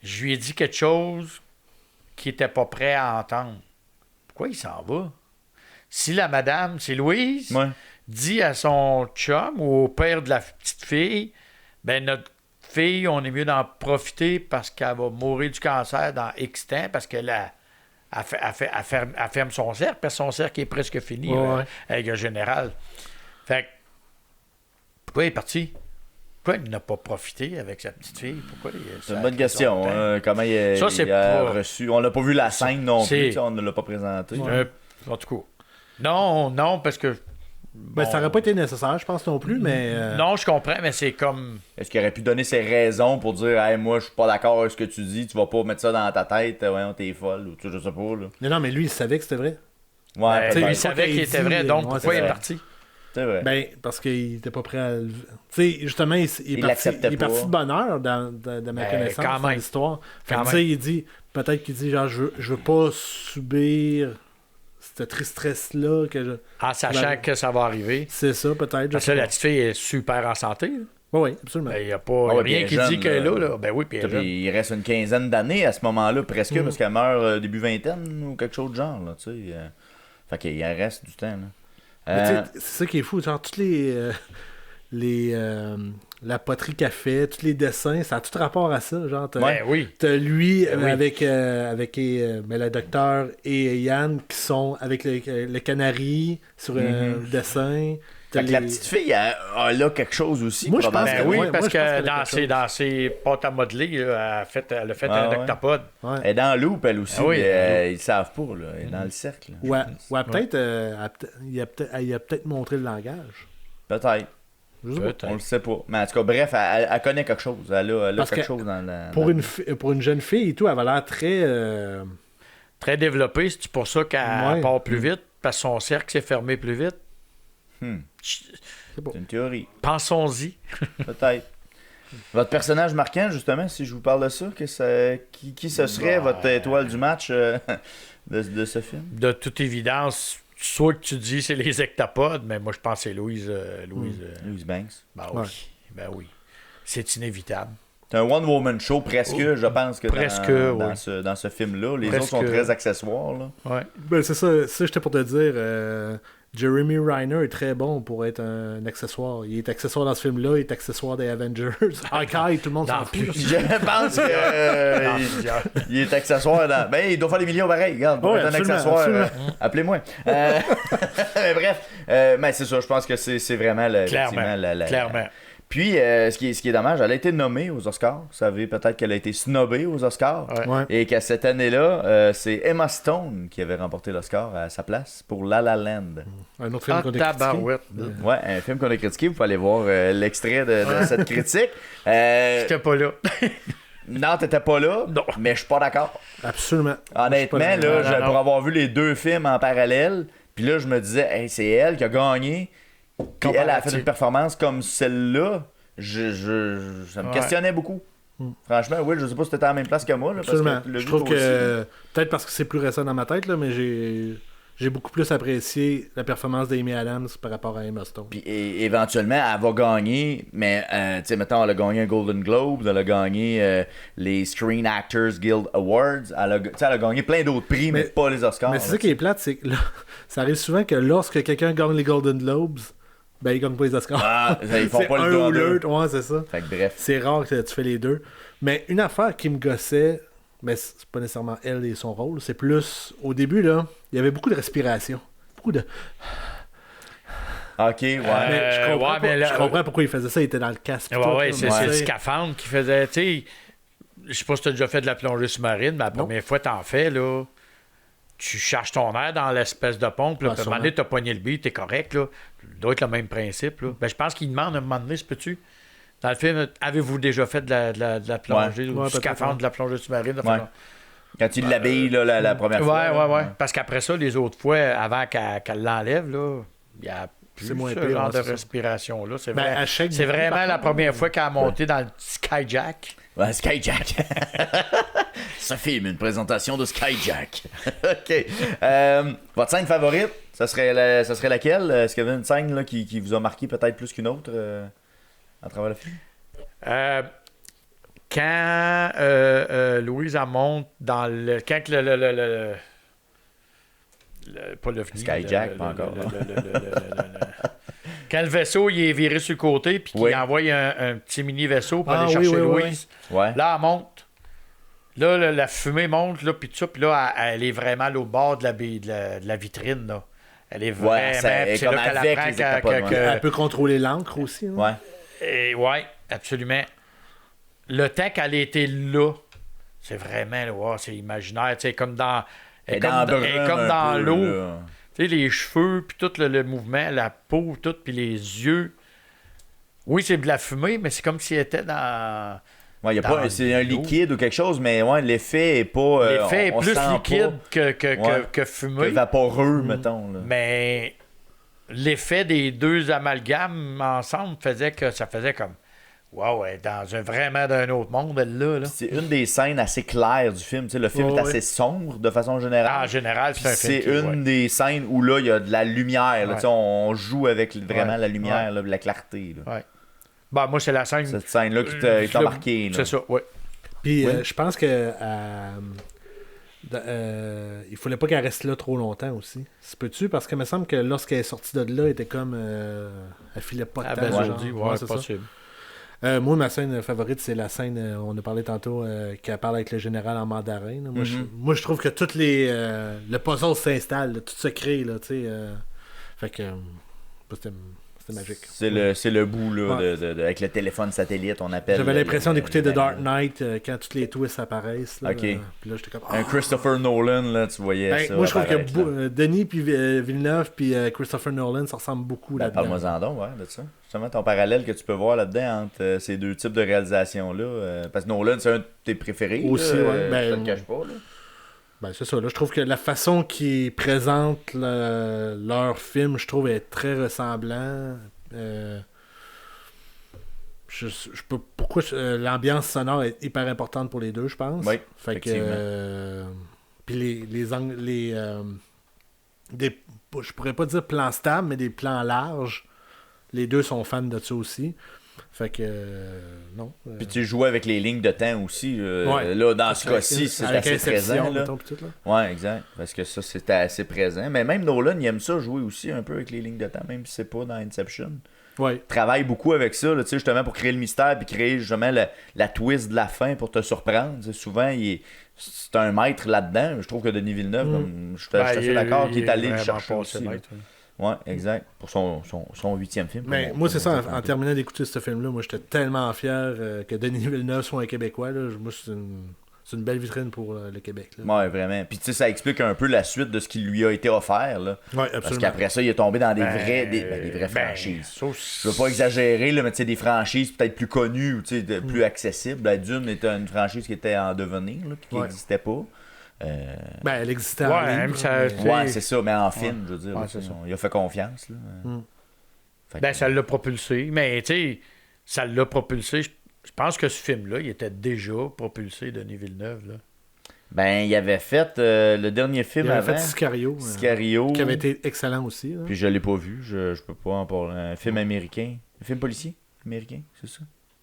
je lui ai dit quelque chose qui était pas prêt à entendre. Pourquoi il s'en va? Si la madame, c'est Louise, dit à son chum ou au père de la petite fille, ben notre fille, on est mieux d'en profiter parce qu'elle va mourir du cancer dans X temps, parce qu'elle ferme son cercle, parce que son cercle est presque fini avec le général. Fait que, pourquoi il est parti? Pourquoi il n'a pas profité avec sa petite fille? C'est une bonne question. Comment il a reçu? On n'a pas vu la scène non plus. On ne l'a pas présenté. En tout cas. Non, parce que... Ben, ça n'aurait pas été nécessaire, je pense non plus, mais... Non, je comprends, mais c'est comme... Est-ce qu'il aurait pu donner ses raisons pour dire « Hey, moi, je suis pas d'accord avec ce que tu dis, tu vas pas mettre ça dans ta tête, voyons, t'es folle » ou je sais pas, là. Non, mais lui, il savait que c'était vrai. Il savait qu'il était vrai, donc pourquoi il est parti? C'est vrai. Ben, parce qu'il était pas prêt à... Tu sais, justement, il est parti de bonne heure de ma connaissance dans l'histoire. Fait que, tu sais, il dit... Peut-être qu'il dit, genre, je veux pas subir... cette tristesse-là en sachant que ça va arriver. C'est ça, peut-être. Parce que la petite fille est super en santé. Oui, absolument. Il n'y a pas rien qui dit qu'elle est là. Ben oui, puis il reste une quinzaine d'années à ce moment-là, presque, parce qu'elle meurt début vingtaine ou quelque chose de genre. Là, fait qu'il en reste du temps. Là. C'est ça qui est fou. Genre, toutes la poterie qu'elle fait, tous les dessins, ça a tout rapport à ça. Genre, t'as lui avec le docteur et Yann qui sont avec le canari sur un dessin. Fait que la petite fille a là quelque chose aussi. Moi, je pense parce que dans ses pâtes à modeler, elle a fait un octopode. Ouais. Elle est dans le loop, elle aussi. Ils savent pas. Là. Elle est dans le cercle. Peut-être il a peut-être montré le langage. Peut-être. On le sait pas. Mais en tout cas, bref, elle connaît quelque chose. Elle a quelque chose dans la... Pour une jeune fille et tout, elle va l'air très... Très développée. C'est pour ça qu'elle part plus vite, parce que son cercle s'est fermé plus vite. C'est une théorie. Pensons-y. Peut-être. Votre personnage marquant, justement, si je vous parle de ça, qui ce serait votre étoile du match de ce film? De toute évidence, soit que tu dis c'est les hectapodes, mais moi je pense que c'est Louise Banks. Ben oui. C'est inévitable. C'est un one-woman show presque, je pense, que dans ce film-là. Les autres sont très accessoires. Là. Ouais. Ben, c'est ça j'étais pour te dire. Jeremy Renner est très bon pour être un accessoire. Il est accessoire dans ce film-là, il est accessoire des Avengers. Hawkeye, tout le monde s'en fout. Je pense qu'il est accessoire dans... Ben, il doit faire des millions pareil. Regarde, il doit être un accessoire. Appelez-moi. Mais bref, mais c'est ça, je pense que c'est vraiment... Clairement. Puis, ce qui est dommage, elle a été nommée aux Oscars. Vous savez peut-être qu'elle a été snobée aux Oscars. Ouais. Et qu'à cette année-là, c'est Emma Stone qui avait remporté l'Oscar à sa place pour La La Land. Un autre film qu'on a critiqué. Ouais, un film qu'on a critiqué. Vous pouvez aller voir l'extrait de cette critique. J'étais pas là. Non, t'étais pas là, mais je suis pas d'accord. Absolument. Honnêtement, pour avoir vu les deux films en parallèle, puis là, je me disais, hey, c'est elle qui a gagné. Puis elle a fait une performance comme celle-là. Ça me questionnait beaucoup. Franchement, Will, je sais pas si t'étais à la même place que moi. Là, absolument. Parce que je trouve que, peut-être parce que c'est plus récent dans ma tête, là, mais j'ai beaucoup plus apprécié la performance d'Amy Adams par rapport à Emma Stone. Puis éventuellement, elle va gagner, mais tu sais, mettons, elle a gagné un Golden Globe, elle a gagné les Screen Actors Guild Awards, elle a gagné plein d'autres prix, mais pas les Oscars. Mais c'est ça qui est plate, c'est que là, ça arrive souvent que lorsque quelqu'un gagne les Golden Globes, ben ils gagnent pas les Oscars. Ah, ils font C'est pas un le deux en ou deux. l'autre, ouais, c'est ça. Fait que bref. C'est rare que tu fais les deux. Mais une affaire qui me gossait, mais c'est pas nécessairement elle et son rôle, c'est plus, au début, là, il y avait beaucoup de respiration. Beaucoup de... Ok, ouais. Mais je comprends, je comprends là, pourquoi il faisait ça, il était dans le casque. pis tout, ouais, là, c'est mais le scaphandre qui faisait, tu sais, je sais pas si tu as déjà fait de la plongée sous-marine, mais la première fois que t'en fais, là, tu cherches ton air dans l'espèce de pompe, là, puis à un moment donné, t'as pogné le beat, t'es correct, là. Ça doit être le même principe, là. Ben, je pense qu'il demande à un moment donné, se peut-tu? Dans le film, avez-vous déjà fait de la plongée, ou Ouais, du scaphandre, de la plongée sous-marine? Ouais. Quand tu l'habilles, là, la première fois. Ouais, là. ouais. Parce qu'après ça, les autres fois, avant qu'elle l'enlève, là, il y a plus C'est moins ce pire, genre ouais, de c'est ça. respiration-là. C'est Ben, vrai. à chaque C'est bout, vraiment par la contre, première fois qu'elle a monté dans le Skyjack. Ouais, Skyjack. Ce film, une présentation de Skyjack. OK. Votre scène favorite, ça serait laquelle? Est-ce qu'il y avait une scène là, qui vous a marqué peut-être plus qu'une autre à travers le film? Quand Louise elle monte dans le. Quand pas le Skyjack, pas encore. Quand le vaisseau il est viré sur le côté, puis qu'il envoie un petit mini vaisseau pour aller chercher Louise. Ouais. Là, elle monte. Là, la fumée monte, là, puis tout ça. Puis là, elle est vraiment au bord de la vitrine, là. Elle est vraiment... Ouais, puis c'est comme là qu'elle avec apprend les octopodes, ouais. Elle peut contrôler l'encre aussi. Hein? Ouais. Et ouais, absolument. Le temps qu'elle était là, c'est vraiment, là, wow, c'est imaginaire, tu sais, comme dans... Elle est comme dans l'eau. Tu sais, les cheveux, puis tout le mouvement, la peau, tout, puis les yeux. Oui, c'est de la fumée, mais c'est comme si elle était dans... Ouais, c'est un liquide ou quelque chose, mais ouais, l'effet est pas... L'effet est on plus sent liquide pas, que fumé. que vaporeux, mettons. Là. Mais l'effet des deux amalgames ensemble faisait que ça faisait comme... Wow, elle est vraiment d'un autre monde, elle là. C'est une des scènes assez claires du film. Tu sais, le film est assez sombre de façon générale. En général, c'est un C'est film une des scènes où là, il y a de la lumière. Là, Ouais. tu sais, on joue avec vraiment la lumière, Ouais. là, la clarté. Là. Ouais. Bah, moi, c'est la scène... Cette scène-là qui t'a marqué. Là. C'est ça, oui. Puis Oui. je pense que il fallait pas qu'elle reste là trop longtemps aussi. Se peut-tu? Parce que il me semble que lorsqu'elle est sortie de là, elle était comme... elle filait pas de temps. Abasourdie, genre. ouais, c'est ça. possible. Moi, ma scène favorite, c'est la scène, on a parlé tantôt, qu'elle parle avec le général en mandarin. Là. Moi, je trouve que toutes les... le puzzle s'installe, là, tout se crée, là, tu sais. Fait que... c'était magique. C'est le bout là, Ouais. avec le téléphone satellite, on appelle. J'avais l'impression d'écouter The Dark Knight quand toutes les twists apparaissent. Là, Ok. puis là, j'étais comme... Un Christopher Nolan, là, tu voyais Ben, ça. moi, je trouve que apparaître, là. Denis puis Villeneuve puis Christopher Nolan, ça ressemble beaucoup Ben, là-dedans. parle-moi-en donc, ouais, de ça. Justement, ton parallèle que tu peux voir là-dedans entre ces deux types de réalisations-là. Parce que Nolan, c'est un de tes préférés. Aussi, là, ouais. Ben, je te le cache pas, là. Ben, c'est ça. Là, je trouve que la façon qu'ils présentent leur film, je trouve, est très ressemblant. Pourquoi l'ambiance sonore est hyper importante pour les deux, je pense. Oui, fait que effectivement. puis je pourrais pas dire plans stables, mais des plans larges. Les deux sont fans de ça aussi. Fait que non. Puis tu jouais avec les lignes de temps aussi. Ouais. Là, dans ce cas-ci, c'est avec assez Inception, présent. Là. mettons, puis tout, là. Ouais, exact. Parce que ça, c'était assez présent. Mais même Nolan, il aime ça jouer aussi un peu avec les lignes de temps, même si c'est pas dans Inception. Ouais. Il travaille beaucoup avec ça, là, justement, pour créer le mystère puis créer justement la twist de la fin pour te surprendre. T'sais, souvent, c'est un maître là-dedans. Je trouve que Denis Villeneuve, je suis assez d'accord qu'il est allé le chercher aussi. Ouais, exact. Pour son 8e film. Mais moi, c'est ça, en terminant d'écouter ce film-là, moi, j'étais tellement fier que Denis Villeneuve soit un Québécois. Là. Moi, c'est une belle vitrine pour le Québec. Là. Ouais, vraiment. Puis, tu sais, ça explique un peu la suite de ce qui lui a été offert. Là. Ouais, absolument. Parce qu'après ça, il est tombé dans des vraies franchises. Je veux pas exagérer, là, mais tu sais, des franchises peut-être plus connues ou plus accessibles. La Dune était une franchise qui était en devenir, là, qui n'existait pas. Ben, elle existait en ligne. Ouais, c'est ça, mais en film, je veux dire. Ouais, là, il a fait confiance. Là. Ben, ça l'a propulsé. Mais, tu sais, ça l'a propulsé. Je pense que ce film-là, il était déjà propulsé, Denis Villeneuve. Là. Ben, il avait fait le dernier film il avait avant. fait Sicario. Sicario. Qui avait été excellent aussi. Là. Puis je l'ai pas vu. Je peux pas en parler. Un film américain. Un film policier américain, c'est ça?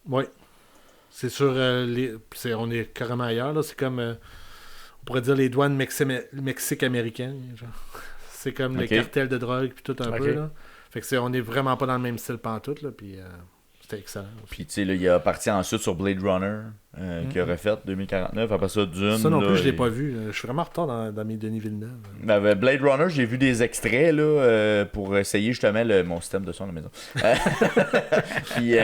Oui. C'est sur on est carrément ailleurs. Là. C'est comme... on pourrait dire les douanes mexique-américaines. C'est comme les cartels de drogue puis tout un peu. Là. Fait que on est vraiment pas dans le même style pantoute, là, puis c'était excellent. Puis, tu sais, là, il a parti ensuite sur Blade Runner, qui a refait 2049. Après ça, Dune. Ça non là, plus, je l'ai pas vu. Je suis vraiment en retard dans mes Denis Villeneuve. Ben, Blade Runner, j'ai vu des extraits là, pour essayer justement mon système de son à la maison. Puis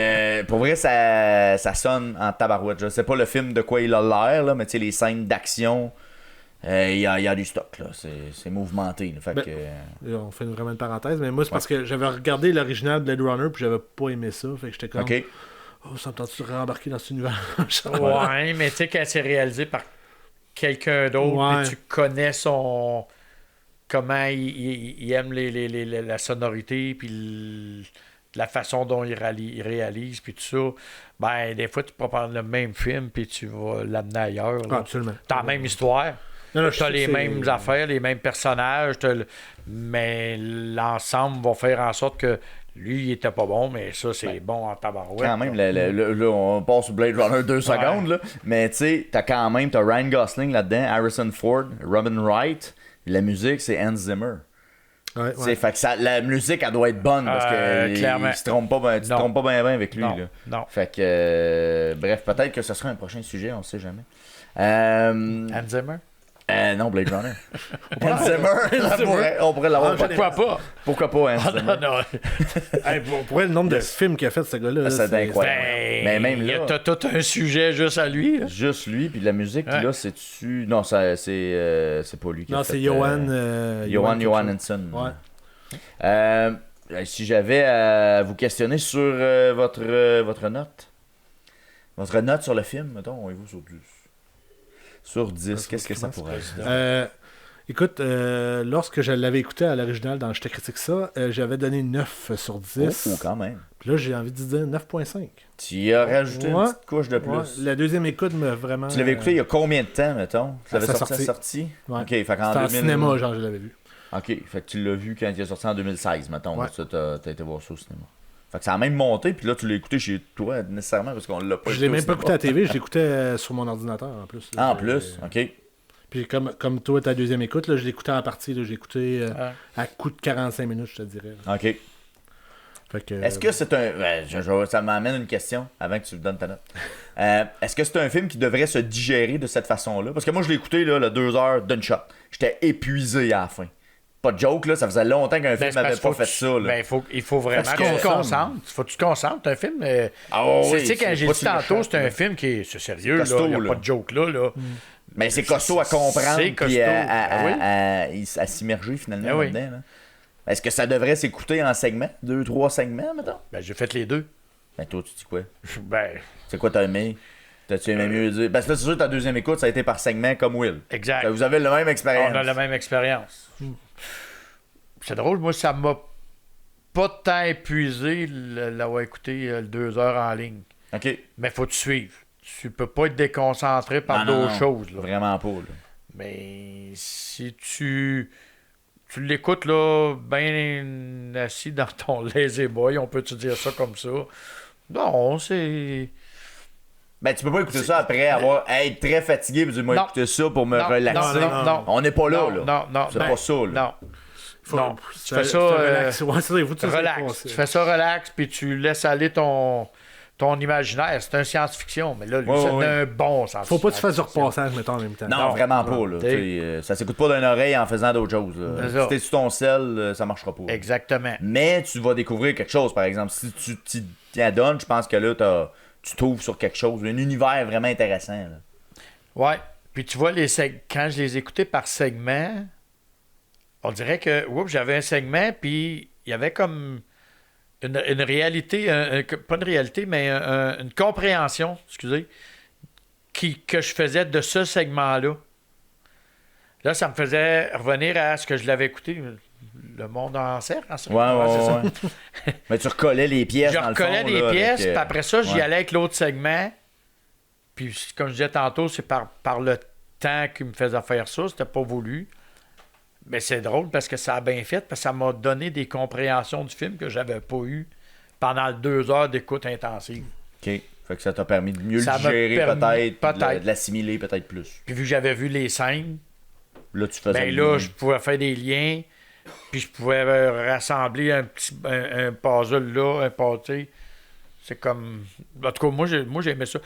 pour vrai, ça sonne en tabarouette. Je sais pas le film de quoi il a l'air, là, mais tu sais, les scènes d'action, il y a du stock. Là. C'est mouvementé. Là. Fait que, on fait vraiment une parenthèse, mais moi, c'est parce que j'avais regardé l'original Blade Runner puis j'avais pas aimé ça. Fait que j'étais comme. OK. Oh, ça me tente de rembarquer dans cet univers. Ouais, mais tu sais, quand c'est réalisé par quelqu'un d'autre, puis tu connais son. Comment il aime la sonorité, puis la façon dont il réalise, puis tout ça, ben, des fois, tu peux prendre le même film, puis tu vas l'amener ailleurs. Là. Absolument. T'as la même histoire. Non, tu as les mêmes affaires, les mêmes personnages, mais l'ensemble va faire en sorte que lui, il était pas bon, mais ça, c'est bon en tabarouette. quand même, là, on passe sur Blade Runner 2 secondes, là, mais tu sais, t'as Ryan Gosling là-dedans, Harrison Ford, Robin Wright. La musique, c'est Hans Zimmer. Ouais. Fait que la musique, elle doit être bonne parce que tu te trompes pas, tu te trompes pas bien avec lui. Non, là. non. Fait que, bref, peut-être que ce sera un prochain sujet, on sait jamais. Hans Zimmer? Non, Blade Runner. Hans Zimmer, on pourrait l'avoir. Pourquoi pas? Pourquoi pas Hans Zimmer? Non. Hey, pour le nombre de films qu'il a fait, ce gars-là. C'est incroyable. Mais même il y là. a tout un sujet juste à lui. Là. Juste lui, puis la musique, là, c'est-tu. Non, c'est pas lui qui a fait. Non, c'est Johan. Johansson. Ouais. Si j'avais à vous questionner sur votre note. Votre note sur le film, mettons, on y va sur 10. Sur 10, qu'est-ce que ça pourrait être? Écoute, lorsque je l'avais écouté à l'original dans Je te critique ça, j'avais donné 9 sur 10. Oh, quand même. Puis là, j'ai envie de dire 9.5. Tu y as rajouté une petite couche de plus. Ouais. La deuxième écoute m'a vraiment... Tu l'avais écouté il y a combien de temps, mettons? Tu l'avais sa sorti? Ouais. OK, fait qu'en C'était en cinéma, genre, je l'avais vu. OK, fait que tu l'as vu quand il est sorti en 2016, mettons. Ouais. Ça, t'as été voir ça au cinéma. Fait que ça a même monté, puis là, tu l'as écouté chez toi, nécessairement, parce qu'on l'a pas Je l'ai même pas écouté à la TV, je l'écoutais sur mon ordinateur, en plus. Ah, en plus? OK. Puis comme toi, ta deuxième écoute, là, je l'écoutais en partie. Là, j'ai écouté à coup de 45 minutes, je te dirais. OK. Fait que, Est-ce que c'est un... ça m'amène une question, avant que tu me donnes ta note. Est-ce que c'est un film qui devrait se digérer de cette façon-là? Parce que moi, je l'ai écouté, là, le 2 heures d'une shot. J'étais épuisé à la fin. Pas de joke, là, ça faisait longtemps qu'un film n'avait pas fait ça. Là. Il faut vraiment que tu te concentres. Faut que tu te concentres. Un film. Oui, quand j'ai dit tantôt, c'est un film qui est sérieux. Costaud, il n'y a pas de joke là. Mais c'est costaud à comprendre C'est costaud. puis à s'immerger finalement oui. là-dedans. Là. Est-ce que ça devrait s'écouter en segments? 2-3 segments, mettons? Ben, j'ai fait les deux. Ben toi, tu dis quoi? Ben, C'est quoi t'as aimé? T'as-tu aimé mieux dire? Parce que là, c'est sûr que ta deuxième écoute, ça a été par segment comme Will. exact. Vous avez la même expérience. On a la même expérience. C'est drôle, moi, ça m'a pas tant épuisé l'avoir écouté le 2 heures en ligne. OK. Mais faut te suivre. Tu peux pas être déconcentré par Non, d'autres choses. Là. Vraiment pas. Là. Mais si tu l'écoutes là, bien assis dans ton lazy boy, on peut-tu dire ça comme ça? Non, c'est... Ben, tu peux pas écouter ça après être très fatigué et dire, moi, Non. écouter ça pour me Non, relaxer. non. On n'est pas là, Non, là. non. C'est Ben, pas ça, là. Non. Non, tu fais ça, relax. Ouais, ça, il faut que tu relax. Tu fais ça relax, puis tu laisses aller ton imaginaire. C'est un science-fiction, mais là, lui, c'est un bon science-fiction. Faut pas que tu fasses du repassage, mettons, en même temps. Non, vraiment pas. Là. Ça s'écoute pas d'une oreille en faisant d'autres choses. Là. Si t'es sur ton sel, ça marchera pas. Exactement. Mais tu vas découvrir quelque chose, par exemple. Si tu t'y adonnes, je pense que là, tu t'ouvres sur quelque chose. Un univers vraiment intéressant. Là. Ouais. Puis tu vois, quand je les écoutais par segment, on dirait que j'avais un segment, puis il y avait comme une réalité, pas une réalité, mais une compréhension, excusez, que je faisais de ce segment-là. Là, ça me faisait revenir à ce que je l'avais écouté, Le Monde en cercle. Ouais. Mais tu recollais les pièces dans le fond. Je recollais les pièces, avec, puis après ça, j'y allais avec l'autre segment. Puis, comme je disais tantôt, c'est par le temps qui me faisait faire ça. C'était pas voulu. Mais c'est drôle parce que ça a bien fait, parce que ça m'a donné des compréhensions du film que j'avais pas eu pendant 2 heures d'écoute intensive. OK. Fait que ça t'a permis de mieux Ça le m'a gérer permis, peut-être, de l'assimiler peut-être plus. Puis vu que j'avais vu les scènes, Là, tu faisais ben là, je pouvais faire des liens. Puis je pouvais rassembler un puzzle là, un pâté. C'est comme... En tout cas, moi j'ai aimé ça.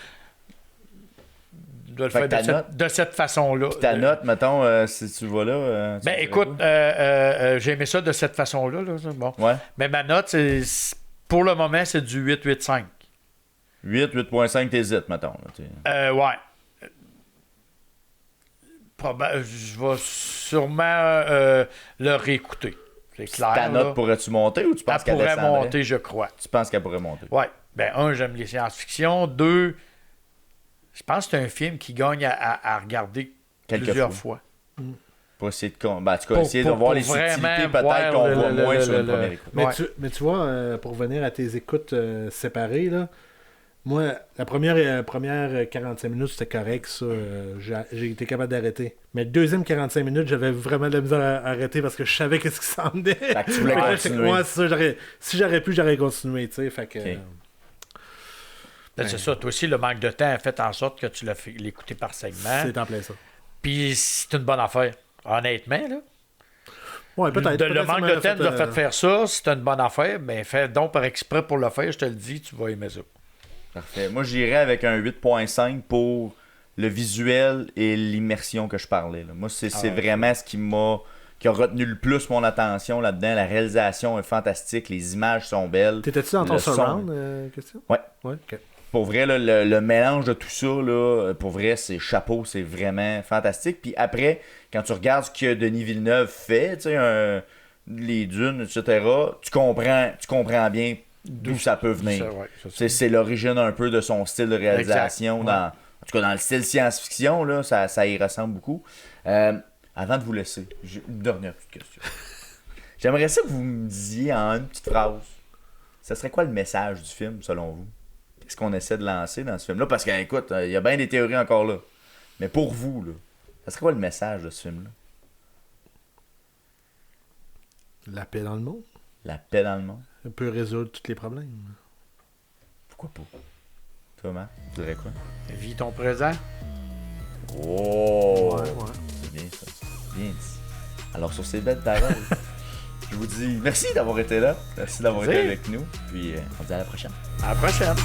De le Fait faire que de cette façon-là. Puis ta note, mettons, si tu vas là... tu Ben dirais écoute, quoi? j'ai aimé ça de cette façon-là. Là, ça, bon. Ouais. Mais ma note, pour le moment, c'est du 8,85. 8.5, t'hésites, mettons. Là, Ouais. Je vais sûrement le réécouter. C'est clair. Ta note là. pourrais-tu monter ou tu penses Elle qu'elle pourrait descendrait? monter, je crois. Tu penses qu'elle pourrait monter? Ouais. Ben, un, j'aime les science-fiction. Deux, je pense que c'est un film qui gagne à regarder Quelques plusieurs fois. Pour essayer de... Ben, en tout cas, Pour- essayer pour- de voir pour les subtilités, vraiment peut-être voir qu'on le- voit le- moins le- sur une le- première écoute. Mais, Ouais. mais tu vois, pour revenir à tes écoutes séparées, là, moi, la première 45 minutes, c'était correct, ça. J'ai été capable d'arrêter. Mais le deuxième 45 minutes, j'avais vraiment de la misère à arrêter parce que je savais qu'est-ce qui s'en venait. Fait que tu voulais Fait que là, continuer. j'étais, ouais, c'est ça, si j'aurais pu, j'aurais continué, tu sais. Fait que... Ok. Ben, c'est ça. Toi aussi, le manque de temps a fait en sorte que tu l'as fait l'écouter par segment. c'est en plein ça. Puis c'est une bonne affaire. Honnêtement, là. Ouais, peut-être. Le manque de temps nous a fait faire ça. Si c'est une bonne affaire, ben fais donc par exprès pour le faire, je te le dis, tu vas aimer ça. Parfait. Moi, j'irais avec un 8.5 pour le visuel et l'immersion que je parlais. Là. Moi, c'est vraiment ce qui a retenu le plus mon attention là-dedans. La réalisation est fantastique, les images sont belles. T'étais-tu dans ton Le son. surround, question? Ouais. Ouais, ok. Pour vrai, là, le mélange de tout ça, là, pour vrai, c'est chapeau, c'est vraiment fantastique. Puis après, quand tu regardes ce que Denis Villeneuve fait, tu sais, les dunes, etc., tu comprends bien d'où ça peut venir. C'est l'origine un peu de son style de réalisation. Exact. En tout cas, dans le style science-fiction, là, ça y ressemble beaucoup. Avant de vous laisser, j'ai une dernière petite question. J'aimerais ça que vous me disiez en une petite phrase, ça serait quoi le message du film, selon vous? Qu'est-ce qu'on essaie de lancer dans ce film-là? Parce que, écoute, il y a bien des théories encore là. Mais pour vous, là, ça serait quoi le message de ce film-là? La paix dans le monde. La paix dans le monde? Ça peut résoudre tous les problèmes. Pourquoi pas? Toi, Marc, tu dirais quoi? Vis ton présent. Oh! Ouais. C'est bien ça. Bien dit. Alors, sur ces belles paroles, je vous dis merci d'avoir été là. Merci d'avoir été Plaisir. avec nous. Puis, on se dit à la prochaine. À la prochaine.